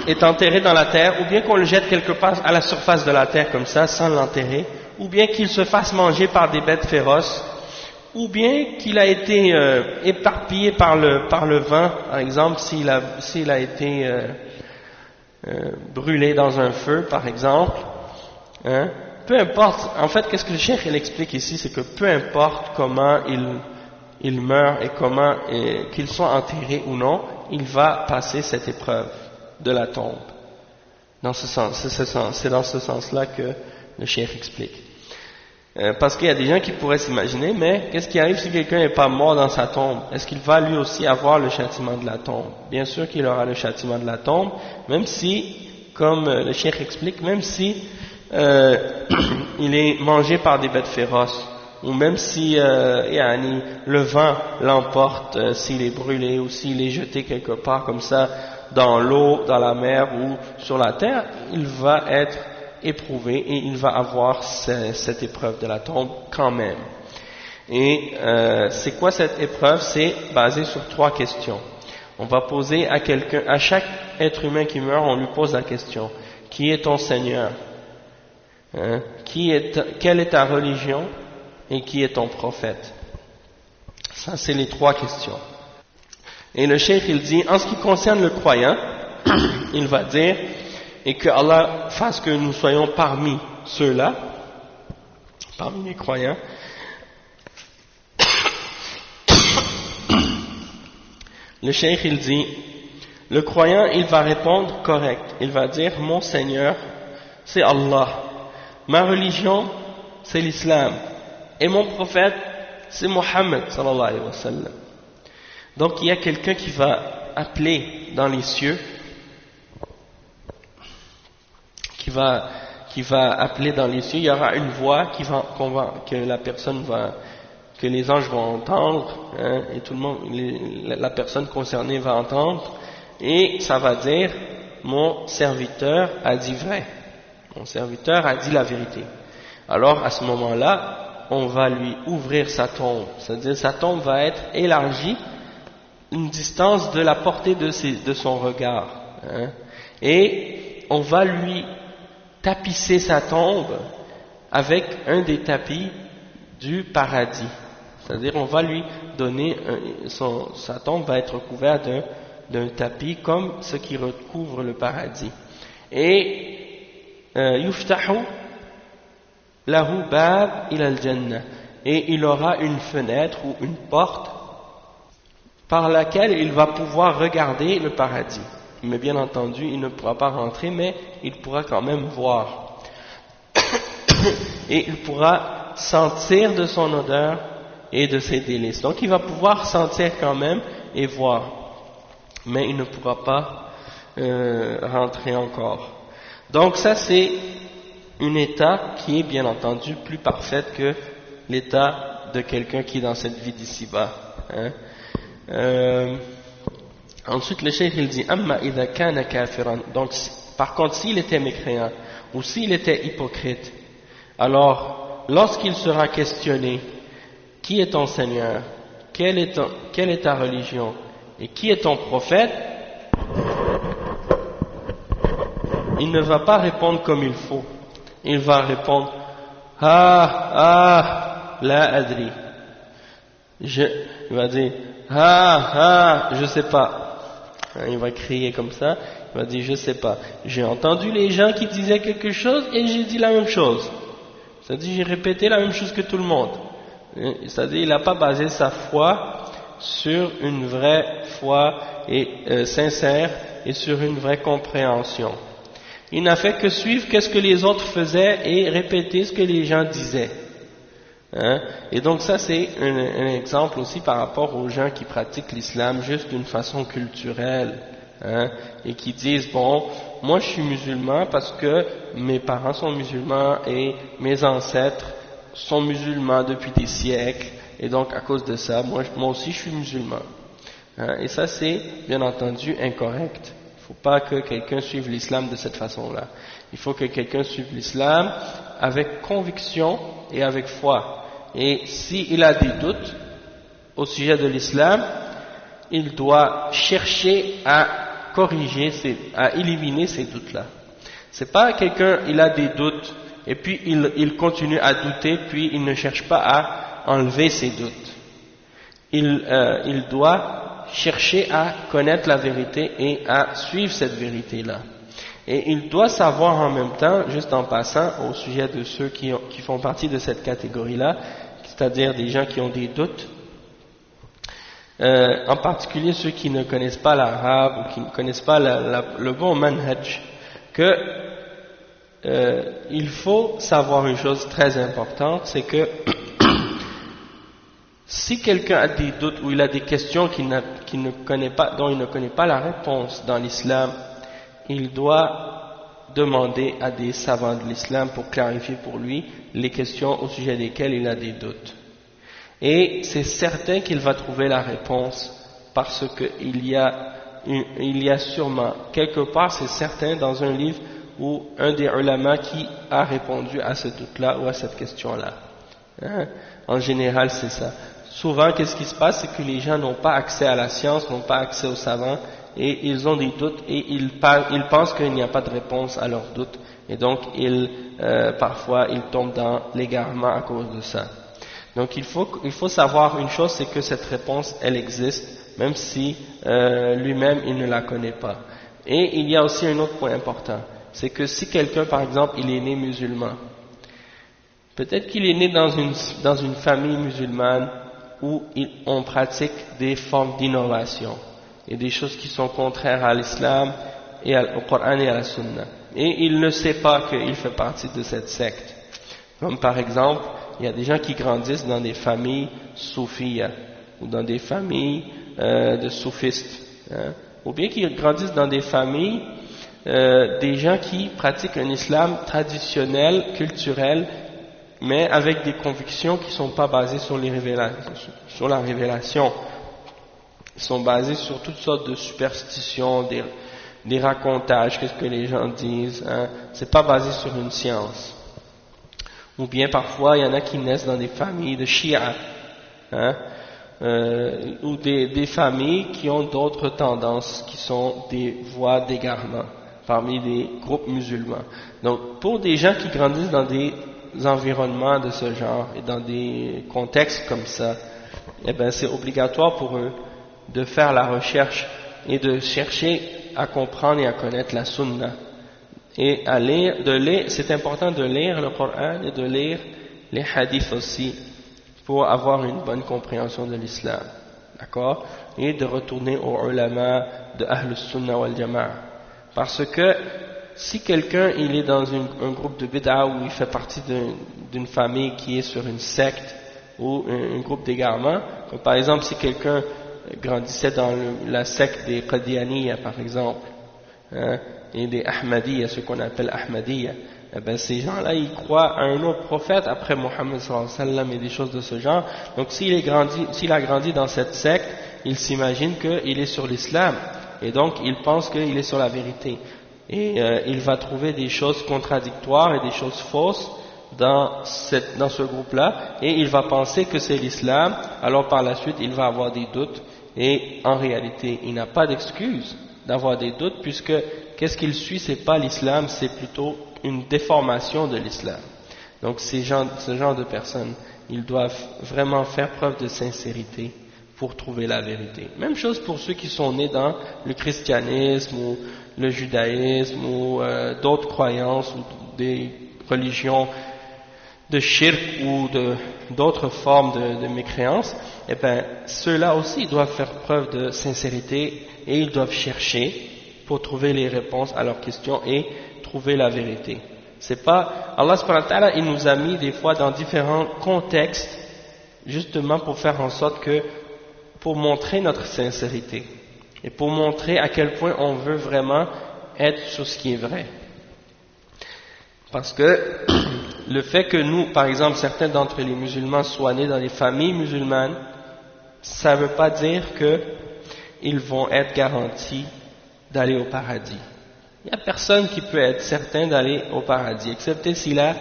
est enterré dans la terre, ou bien qu'on le jette quelque part à la surface de la terre comme ça sans l'enterrer, ou bien qu'il se fasse manger par des bêtes féroces, ou bien qu'il a été éparpillé par le vent, par exemple s'il a été brûlé dans un feu par exemple, hein, peu importe, en fait qu'est-ce que le cheikh il explique ici, c'est que peu importe comment il meurt et comment qu'il soit enterré ou non, il va passer cette épreuve de la tombe. Dans ce sens, c'est dans ce sens-là que le cheikh explique. Parce qu'il y a des gens qui pourraient s'imaginer, mais qu'est-ce qui arrive si quelqu'un n'est pas mort dans sa tombe? Est-ce qu'il va lui aussi avoir le châtiment de la tombe? Bien sûr qu'il aura le châtiment de la tombe, même si, comme le cheikh explique, même si il est mangé par des bêtes féroces, ou même si le vent l'emporte, s'il est brûlé ou s'il est jeté quelque part comme ça dans l'eau, dans la mer ou sur la terre, il va être éprouvé et il va avoir cette épreuve de la tombe quand même. Et c'est quoi cette épreuve? C'est basé sur 3 questions. On va poser à chaque être humain qui meurt, on lui pose la question: qui est ton Seigneur? Quelle est ta religion? Et qui est ton prophète? Ça, c'est les 3 questions. Et le cheikh, il dit, en ce qui concerne le croyant, il va dire, et que Allah fasse que nous soyons parmi ceux-là, parmi les croyants. Le cheikh, il dit, le croyant, il va répondre correct. Il va dire, mon Seigneur, c'est Allah. Ma religion, c'est l'islam. Et mon prophète, c'est Mohammed, sallallahu alayhi wa sallam. Donc, il y a quelqu'un qui va appeler dans les cieux, qui va appeler dans les cieux. Il y aura une voix que les anges vont entendre, et tout le monde, la personne concernée va entendre, et ça va dire, mon serviteur a dit vrai, mon serviteur a dit la vérité. Alors à ce moment-là, on va lui ouvrir sa tombe, c'est-à-dire sa tombe va être élargie une distance de la portée de son regard, et on va lui tapisser sa tombe avec un des tapis du paradis. C'est-à-dire on va lui donner, sa tombe va être recouverte d'un tapis comme ce qui recouvre le paradis. Et yuftahu lahu bab ila al-jannah, et il aura une fenêtre ou une porte par laquelle il va pouvoir regarder le paradis. Mais bien entendu, il ne pourra pas rentrer, mais il pourra quand même voir. Et il pourra sentir de son odeur et de ses délices. Donc il va pouvoir sentir quand même et voir, mais il ne pourra pas rentrer encore. Donc ça, c'est un état qui est bien entendu plus parfait que l'état de quelqu'un qui est dans cette vie d'ici-bas. Ensuite le cheikh il dit amma idha kana kafiran, donc par contre s'il était mécréant ou s'il était hypocrite, alors lorsqu'il sera questionné, qui est ton Seigneur, quelle est ta religion et qui est ton prophète, il ne va pas répondre comme il faut. Il va répondre la adri, il va dire je sais pas. Il va crier comme ça, il va dire je sais pas. J'ai entendu les gens qui disaient quelque chose et j'ai dit la même chose. C'est-à-dire j'ai répété la même chose que tout le monde. C'est-à-dire il n'a pas basé sa foi sur une vraie foi et sincère et sur une vraie compréhension. Il n'a fait que suivre qu'est-ce que les autres faisaient et répéter ce que les gens disaient. Et donc ça c'est un exemple aussi par rapport aux gens qui pratiquent l'islam juste d'une façon culturelle, et qui disent bon, moi je suis musulman parce que mes parents sont musulmans et mes ancêtres sont musulmans depuis des siècles, et donc à cause de ça moi aussi je suis musulman. Et ça c'est bien entendu incorrect. Il ne faut pas que quelqu'un suive l'islam de cette façon-là. Il faut que quelqu'un suive l'islam avec conviction et avec foi. Et s'il a des doutes au sujet de l'islam, il doit chercher à corriger, à éliminer ces doutes-là. C'est pas quelqu'un, il a des doutes, et puis il continue à douter, puis il ne cherche pas à enlever ses doutes. Il doit chercher à connaître la vérité et à suivre cette vérité-là. Et il doit savoir en même temps, juste en passant au sujet de ceux qui font partie de cette catégorie-là, c'est-à-dire des gens qui ont des doutes, en particulier ceux qui ne connaissent pas l'arabe ou qui ne connaissent pas le bon manhaj, que il faut savoir une chose très importante, c'est que si quelqu'un a des doutes ou il a des questions dont il ne connaît pas la réponse dans l'islam, il doit demander à des savants de l'islam pour clarifier pour lui les questions au sujet desquelles il a des doutes. Et c'est certain qu'il va trouver la réponse, parce qu'il y a sûrement, quelque part c'est certain dans un livre ou un des ulama qui a répondu à ce doute-là ou à cette question-là. Hein? En général, c'est ça. Souvent, qu'est-ce qui se passe, c'est que les gens n'ont pas accès à la science, n'ont pas accès aux savants, et ils ont des doutes, et ils pensent qu'il n'y a pas de réponse à leurs doutes, et donc parfois ils tombent dans l'égarement à cause de ça. Donc il faut savoir une chose, c'est que cette réponse, elle existe, même si lui-même il ne la connaît pas. Et il y a aussi un autre point important, c'est que si quelqu'un, par exemple, il est né musulman, peut-être qu'il est né dans une famille musulmane où on pratique des formes d'innovation et des choses qui sont contraires à l'islam et au Coran et à la Sunna. Et il ne sait pas qu'il fait partie de cette secte. Comme par exemple, il y a des gens qui grandissent dans des familles soufis ou dans des familles de soufistes, hein, ou bien qui grandissent dans des familles des gens qui pratiquent un islam traditionnel, culturel, mais avec des convictions qui ne sont pas basées sur la révélation. Ils sont basés sur toutes sortes de superstitions, des racontages, qu'est-ce que les gens disent, hein. C'est pas basé sur une science. Ou bien parfois il y en a qui naissent dans des familles de Shia, hein, ou des familles qui ont d'autres tendances, qui sont des voies d'égarement parmi des groupes musulmans. Donc pour des gens qui grandissent dans des environnements de ce genre et dans des contextes comme ça, eh ben c'est obligatoire pour eux de faire la recherche et de chercher à comprendre et à connaître la Sunna. Et c'est important de lire le Coran et de lire les hadiths aussi pour avoir une bonne compréhension de l'islam, d'accord? Et de retourner aux ulama de Ahl Sunnah wal Jama'a. Parce que si quelqu'un il est dans un groupe de bid'a où il fait partie d'une famille qui est sur une secte ou un groupe d'égarement, comme par exemple si quelqu'un grandissait dans la secte des Qadianiyya par exemple, hein, et des Ahmadiyya, ce qu'on appelle Ahmadiyya, eh ben ces gens-là ils croient à un autre prophète après Mohammed sallallahu alayhi wa sallam et des choses de ce genre. Donc s'il a grandi dans cette secte, il s'imagine qu'il est sur l'islam et donc il pense qu'il est sur la vérité. Et il va trouver des choses contradictoires et des choses fausses dans ce groupe-là, et il va penser que c'est l'islam, alors par la suite il va avoir des doutes, et en réalité il n'a pas d'excuse d'avoir des doutes, puisque qu'est-ce qu'il suit, c'est pas l'islam, c'est plutôt une déformation de l'islam. Donc ce genre de personnes, ils doivent vraiment faire preuve de sincérité pour trouver la vérité. Même chose pour ceux qui sont nés dans le christianisme ou le judaïsme ou d'autres croyances ou des religions de shirk ou d'autres formes de mécréance, eh bien ceux-là aussi doivent faire preuve de sincérité et ils doivent chercher pour trouver les réponses à leurs questions et trouver la vérité. C'est pas, Allah subhanahu wa ta'ala, il nous a mis des fois dans différents contextes justement pour faire en sorte que, pour montrer notre sincérité et pour montrer à quel point on veut vraiment être sur ce qui est vrai. Parce que le fait que nous, par exemple, certains d'entre les musulmans soient nés dans des familles musulmanes, ça ne veut pas dire qu'ils vont être garantis d'aller au paradis. Il n'y a personne qui peut être certain d'aller au paradis, excepté s'il a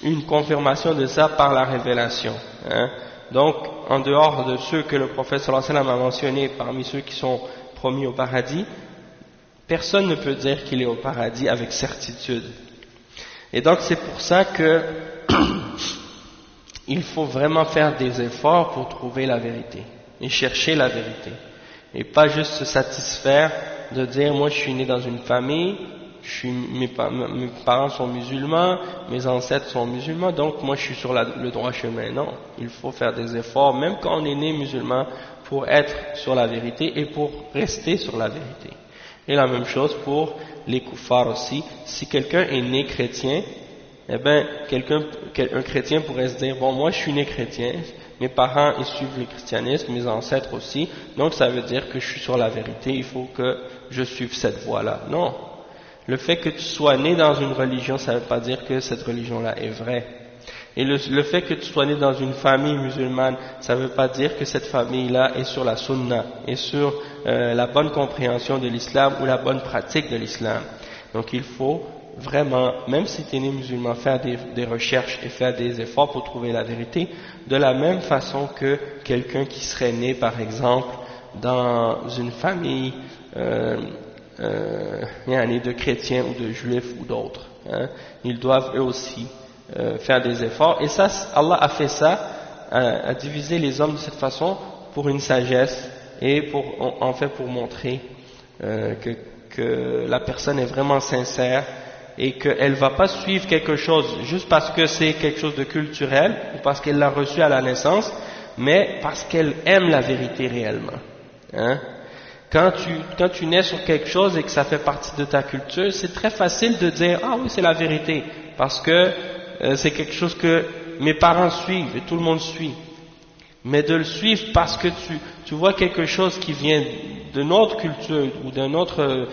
une confirmation de ça par la révélation. Hein. Donc, en dehors de ceux que le prophète sallallahu alayhi wa sallam a mentionnés, parmi ceux qui sont promis au paradis, personne ne peut dire qu'il est au paradis avec certitude. Et donc, c'est pour ça que il faut vraiment faire des efforts pour trouver la vérité et chercher la vérité. Et pas juste se satisfaire de dire, moi je suis né dans une famille, mes parents sont musulmans, mes ancêtres sont musulmans, donc moi je suis sur le droit chemin. Non, il faut faire des efforts, même quand on est né musulman, pour être sur la vérité et pour rester sur la vérité. Et la même chose pour les koufars aussi. Si quelqu'un est né chrétien, eh ben un chrétien pourrait se dire, bon moi je suis né chrétien, mes parents ils suivent le christianisme, mes ancêtres aussi, donc ça veut dire que je suis sur la vérité, il faut que je suive cette voie-là. Non. Le fait que tu sois né dans une religion, ça ne veut pas dire que cette religion-là est vraie. Et le fait que tu sois né dans une famille musulmane, ça ne veut pas dire que cette famille-là est sur la sunna, est sur la bonne compréhension de l'islam ou la bonne pratique de l'islam. Donc il faut vraiment, même si tu es né musulman, faire des recherches et faire des efforts pour trouver la vérité, de la même façon que quelqu'un qui serait né, par exemple, dans une famille de chrétiens ou de juifs ou d'autres. Hein. Ils doivent eux aussi faire des efforts. Et ça, Allah a fait ça, a divisé les hommes de cette façon pour une sagesse et pour montrer que la personne est vraiment sincère et qu'elle ne va pas suivre quelque chose juste parce que c'est quelque chose de culturel ou parce qu'elle l'a reçu à la naissance, mais parce qu'elle aime la vérité réellement. Hein? Quand tu nais sur quelque chose et que ça fait partie de ta culture, c'est très facile de dire « Ah oui, c'est la vérité » parce que c'est quelque chose que mes parents suivent et tout le monde suit. Mais de le suivre parce que tu vois quelque chose qui vient d'une autre culture ou d'un autre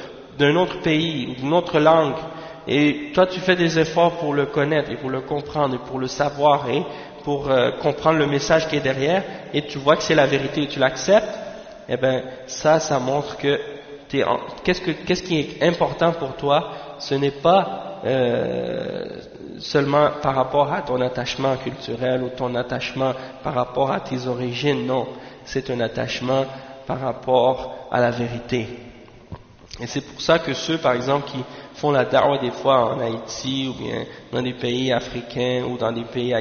pays ou d'une autre langue, et toi tu fais des efforts pour le connaître et pour le comprendre et pour le savoir et pour comprendre le message qui est derrière, et tu vois que c'est la vérité et tu l'acceptes, eh ben ça montre que qu'est-ce qui est important pour toi, ce n'est pas seulement par rapport à ton attachement culturel ou ton attachement par rapport à tes origines, non, c'est un attachement par rapport à la vérité. Et c'est pour ça que ceux, par exemple, qui font la da'wah des fois en Haïti ou bien dans des pays africains ou dans des pays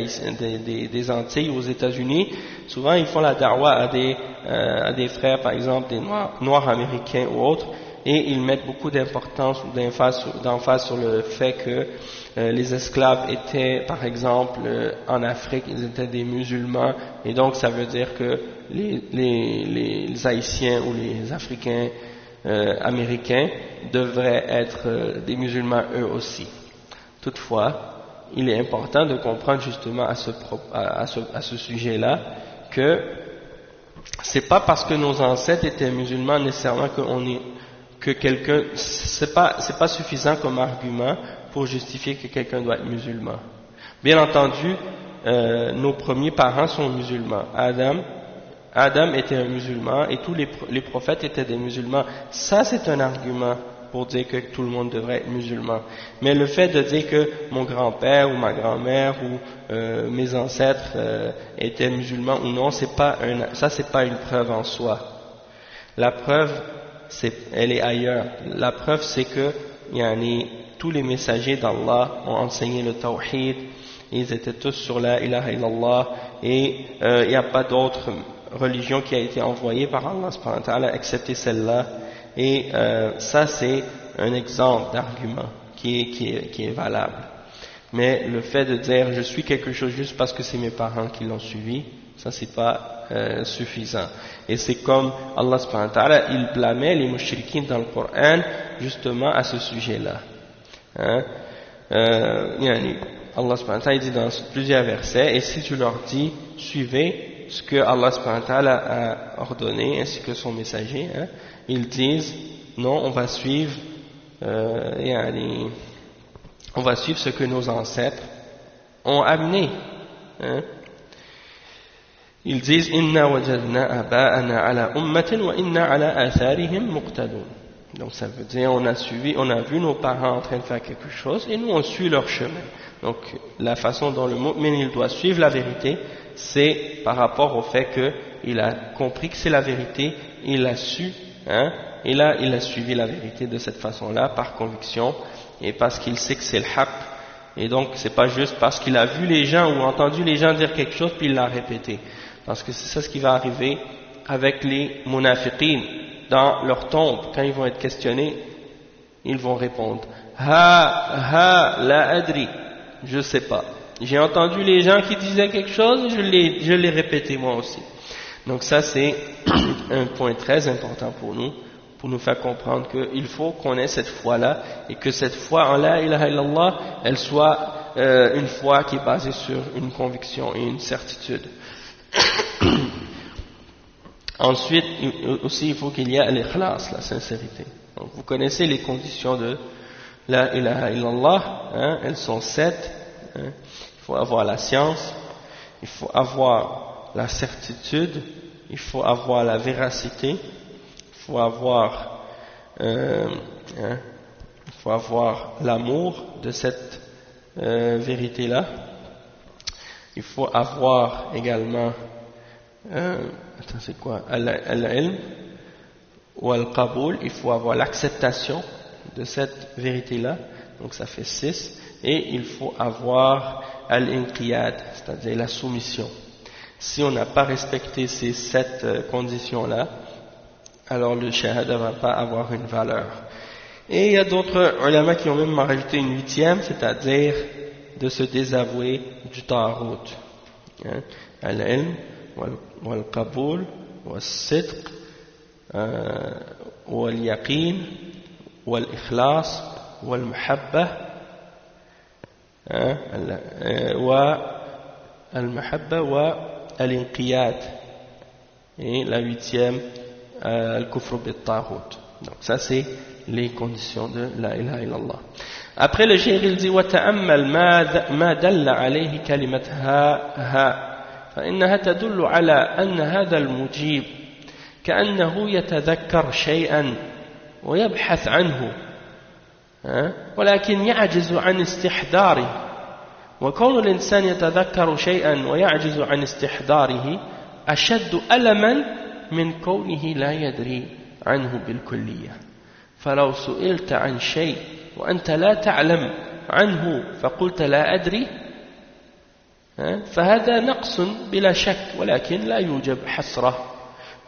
des Antilles aux États-Unis, souvent ils font la da'wah à des frères, par exemple, des noirs américains ou autres, et ils mettent beaucoup d'importance ou d'emphase sur le fait que les esclaves étaient, par exemple, en Afrique, ils étaient des musulmans, et donc ça veut dire que les Haïtiens ou les Africains américains devraient être des musulmans eux aussi. Toutefois, il est important de comprendre justement à ce sujet-là que c'est pas parce que nos ancêtres étaient musulmans nécessairement c'est pas suffisant comme argument pour justifier que quelqu'un doit être musulman. Bien entendu, nos premiers parents sont musulmans. Adam était un musulman et tous les prophètes étaient des musulmans. Ça, c'est un argument pour dire que tout le monde devrait être musulman. Mais le fait de dire que mon grand-père ou ma grand-mère ou mes ancêtres étaient musulmans ou non, c'est pas une preuve en soi. La preuve, elle est ailleurs. La preuve, c'est que tous les messagers d'Allah ont enseigné le tawhid. Ils étaient tous sur la ilaha illallah et il n'y a pas d'autre religion qui a été envoyée par Allah subhanahu wa ta'ala excepté celle-là, et ça c'est un exemple d'argument qui est valable. Mais le fait de dire je suis quelque chose juste parce que c'est mes parents qui l'ont suivi, ça c'est pas suffisant. Et c'est comme Allah subhanahu wa ta'ala, il blâmait les mushrikines dans le Coran justement à ce sujet-là. Hein? Allah subhanahu wa ta'ala dit dans plusieurs versets, et si tu leur dis suivez ce que Allah subhanahu wa ta'ala a ordonné ainsi que son messager, hein, ils disent non, on va suivre ce que nos ancêtres ont amené, hein. Ils disent inna wajadna aba'ana ala ummatin wa inna ala atharihim muqtadun. Donc ça veut dire on a vu nos parents en train de faire quelque chose et nous on suit leur chemin. Donc la façon dont le mu'min il doit suivre la vérité, c'est par rapport au fait qu'il a compris que c'est la vérité, il a su, hein, et là il a suivi la vérité de cette façon-là par conviction et parce qu'il sait que c'est le haqq. Et donc c'est pas juste parce qu'il a vu les gens ou entendu les gens dire quelque chose puis il l'a répété, parce que c'est ça ce qui va arriver avec les munafiqin. Dans leur tombe, quand ils vont être questionnés, ils vont répondre la adri, je sais pas. J'ai entendu les gens qui disaient quelque chose, je l'ai répété moi aussi. Donc ça c'est un point très important pour nous faire comprendre qu'il faut qu'on ait cette foi-là et que cette foi en la ilaha illallah, elle soit une foi qui est basée sur une conviction et une certitude. Ensuite, aussi, il faut qu'il y ait l'ikhlas, la sincérité. Donc, vous connaissez les conditions de la ilaha illallah, hein, elles sont 7. Hein. Il faut avoir la science, il faut avoir la certitude, il faut avoir la véracité, il faut avoir, il faut avoir l'amour de cette vérité-là. Il faut avoir également, attends, c'est quoi? Al-ilm ou al-qaboul, il faut avoir l'acceptation de cette vérité-là, donc ça fait 6, et il faut avoir al-inqiyad, c'est-à-dire la soumission. Si on n'a pas respecté ces 7 conditions-là, alors le shahada ne va pas avoir une valeur. Et il y a d'autres ulama qui ont même rajouté une 8e, c'est-à-dire de se désavouer du ta'arut. Al-ilm, wal-qaboul, wal-sidq, wal-yaqin, wal-ikhlas, wal-muhabba, wal-muhabba, wal-inqiyad. Et la 8e, al-kufr bit-taghut. Donc ça c'est les conditions de la ilaha illallah. Après le cheikh il dit وتأمل ما دل عليه كلمة ها فإنها تدل على أن هذا المجيب كأنه يتذكر شيئا ويبحث عنه ولكن يعجز عن استحضاره وكون الإنسان يتذكر شيئا ويعجز عن استحضاره أشد ألما من كونه لا يدري عنه بالكلية فلو سئلت عن شيء وأنت لا تعلم عنه فقلت لا أدري فهذا نقص بلا شك ولكن لا يوجب حسرة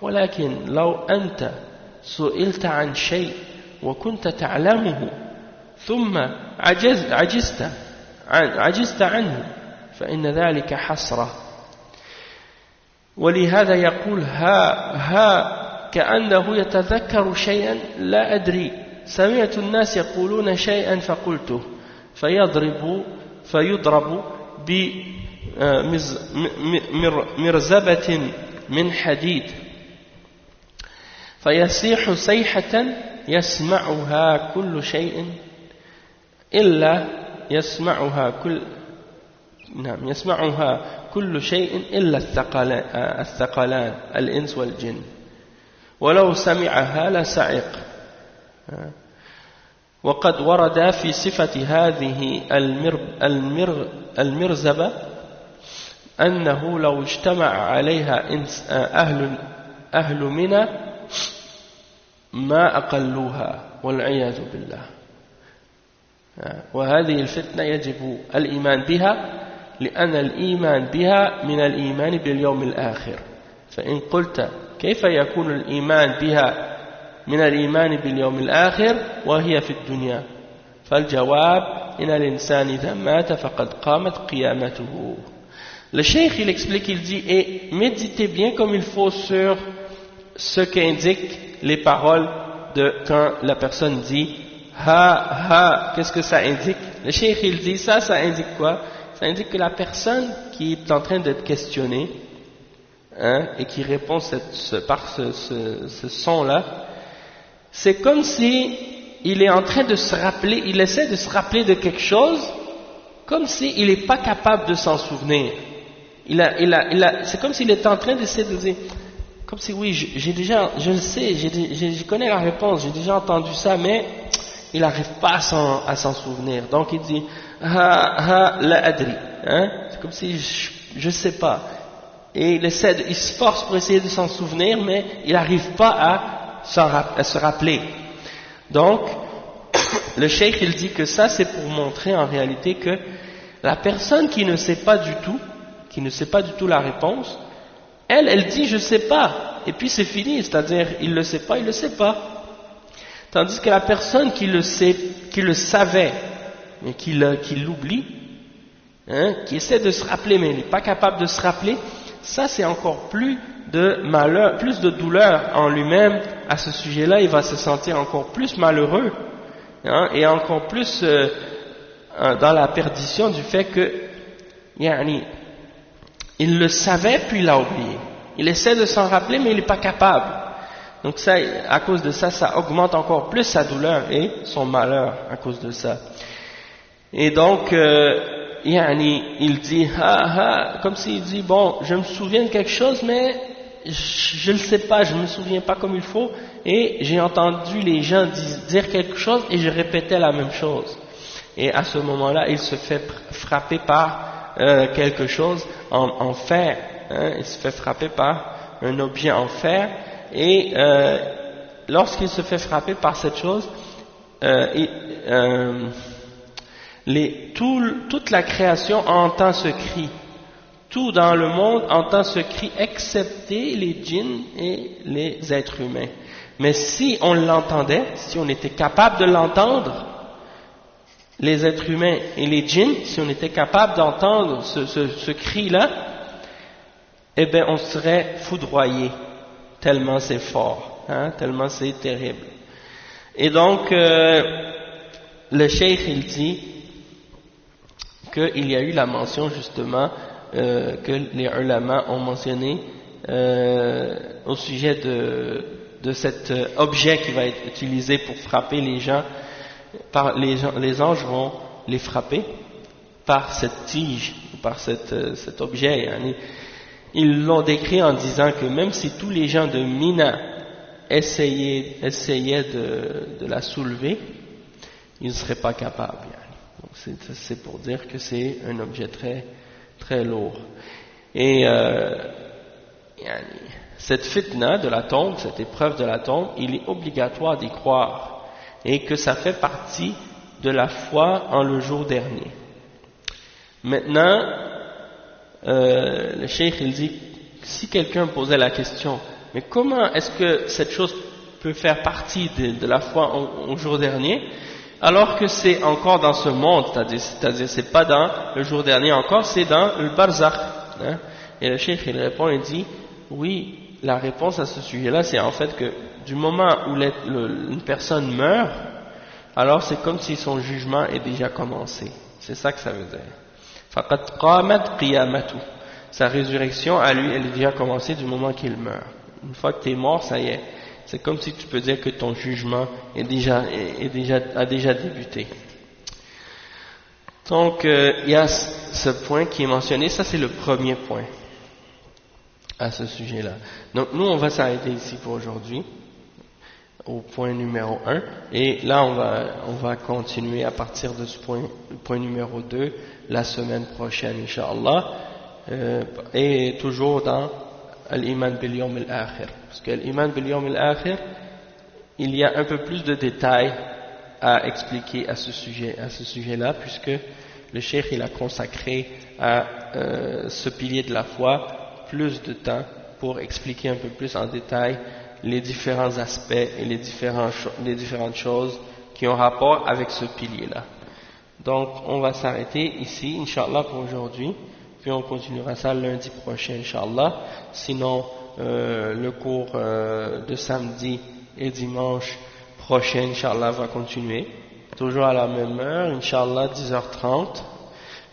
ولكن لو أنت سئلت عن شيء وكنت تعلمه ثم عجزت عنه فإن ذلك حسرة ولهذا يقول ها كأنه يتذكر شيئا لا أدري سمعت الناس يقولون شيئا فقلته فيضرب بمرزبة من حديد فيصيح صيحة يسمعها كل شيء إلا الثقلان الإنس والجن ولو سمعها لسعق وقد ورد في صفة هذه المرزبة أنه لو اجتمع عليها أهل منى ما أقلوها والعياذ بالله وهذه الفتنة يجب الإيمان بها لأن الإيمان بها من الإيمان باليوم الآخر فإن قلت كيف يكون الإيمان بها من الإيمان باليوم الآخر وهي في الدنيا فالجواب إن الإنسان إذا مات فقد قامت قيامته. Le cheikh il explique, il dit et méditez bien comme il faut sur ce qu'indiquent les paroles de quand la personne dit ha, qu'est-ce que ça indique? Le cheikh il dit ça indique quoi? Ça indique que la personne qui est en train d'être questionnée et qui répond par ce son-là, c'est comme si il est en train de se rappeler, il essaie de se rappeler de quelque chose, comme s'il n'est pas capable de s'en souvenir. C'est comme s'il était en train d'essayer de dire, comme si oui, je le sais, je connais la réponse, j'ai déjà entendu ça, mais il n'arrive pas à s'en souvenir. Donc il dit, la adri, c'est comme si je sais pas. Et il se force pour essayer de s'en souvenir, mais il n'arrive pas à se rappeler. Donc, le cheikh il dit que ça c'est pour montrer en réalité que la personne qui ne sait pas du tout la réponse, elle dit je sais pas, et puis c'est fini, c'est-à-dire il le sait pas. Tandis que la personne qui le savait, mais qui l'oublie, qui essaie de se rappeler mais il n'est pas capable de se rappeler, ça c'est encore plus de malheur, plus de douleur en lui-même à ce sujet-là, il va se sentir encore plus malheureux et encore plus dans la perdition du fait que il le savait puis il l'a oublié. Il essaie de s'en rappeler mais il n'est pas capable. Donc ça, à cause de ça, ça augmente encore plus sa douleur et son malheur à cause de ça. Et donc il dit comme s'il dit bon, je me souviens de quelque chose mais je ne sais pas, je ne me souviens pas comme il faut, et j'ai entendu les gens dire quelque chose et je répétais la même chose. Et à ce moment-là, il se fait frapper par quelque chose en fer, hein, il se fait frapper par un objet en fer, et lorsqu'il se fait frapper par cette chose, toute la création entend ce cri. Tout dans le monde entend ce cri, excepté les djinns et les êtres humains. Mais si on l'entendait, si on était capable de l'entendre, les êtres humains et les djinns, si on était capable d'entendre ce cri-là, eh bien on serait foudroyé, tellement c'est fort, hein, tellement c'est terrible. Et donc, le cheikh il dit qu'il y a eu la mention justement que les ulama ont mentionné au sujet de cet objet qui va être utilisé pour frapper les gens. Les anges vont les frapper par cette tige, par cet objet. Ils l'ont décrit en disant que même si tous les gens de Mina essayaient de la soulever, ils ne seraient pas capables. Donc c'est pour dire que c'est un objet très, très lourd. Et cette fitna de la tombe, cette épreuve de la tombe, il est obligatoire d'y croire. Et que ça fait partie de la foi en le jour dernier. Maintenant, le cheikh il dit, si quelqu'un posait la question, mais comment est-ce que cette chose peut faire partie de la foi au jour dernier, alors que c'est encore dans ce monde, c'est-à-dire c'est pas dans le jour dernier encore, c'est dans le barzakh, hein? Et le cheikh il répond, il dit, oui, la réponse à ce sujet-là, c'est en fait que du moment où une personne meurt, alors c'est comme si son jugement est déjà commencé. C'est ça que ça veut dire. فَقَدْ قَامَتْ قِيَامَتُهُ. Sa résurrection, à lui, elle est déjà commencée du moment qu'il meurt. Une fois que tu es mort, ça y est. C'est comme si tu peux dire que ton jugement a déjà débuté. Donc, il y a ce point qui est mentionné. Ça, c'est le premier point à ce sujet-là. Donc, nous, on va s'arrêter ici pour aujourd'hui, au point numéro 1, et là on va continuer à partir de ce point numéro 2 la semaine prochaine, Inch'Allah, et toujours dans Al-Iman bil Yawm al-Akhir, parce que l'Iman bil Yawm al-Akhir, il y a un peu plus de détails à expliquer à ce sujet-là, puisque le cheikh il a consacré à ce pilier de la foi plus de temps pour expliquer un peu plus en détail les différents aspects et les différentes choses qui ont rapport avec ce pilier-là. Donc, on va s'arrêter ici, Inch'Allah, pour aujourd'hui, puis on continuera ça lundi prochain, Inch'Allah. Sinon, le cours de samedi et dimanche prochain, Inch'Allah, va continuer, toujours à la même heure, Inch'Allah, 10h30.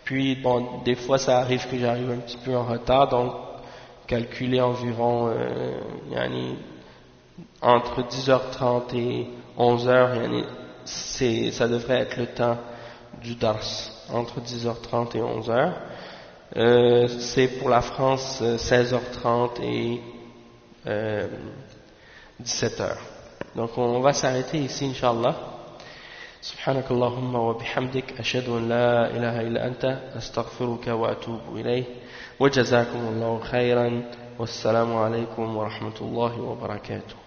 Puis, bon, des fois, ça arrive que j'arrive un petit peu en retard, donc, calculer environ, entre 10h30 et 11h, ça devrait être le temps du dars, entre 10h30 et 11h. C'est pour la France 16h30 et 17h. Donc on va s'arrêter ici, Inch'Allah. سبحانك اللهم وبحمدك أشهد أن لا إله إلا أنت أستغفرك وأتوب إليه وجزاكم الله خيرا والسلام عليكم ورحمة الله وبركاته.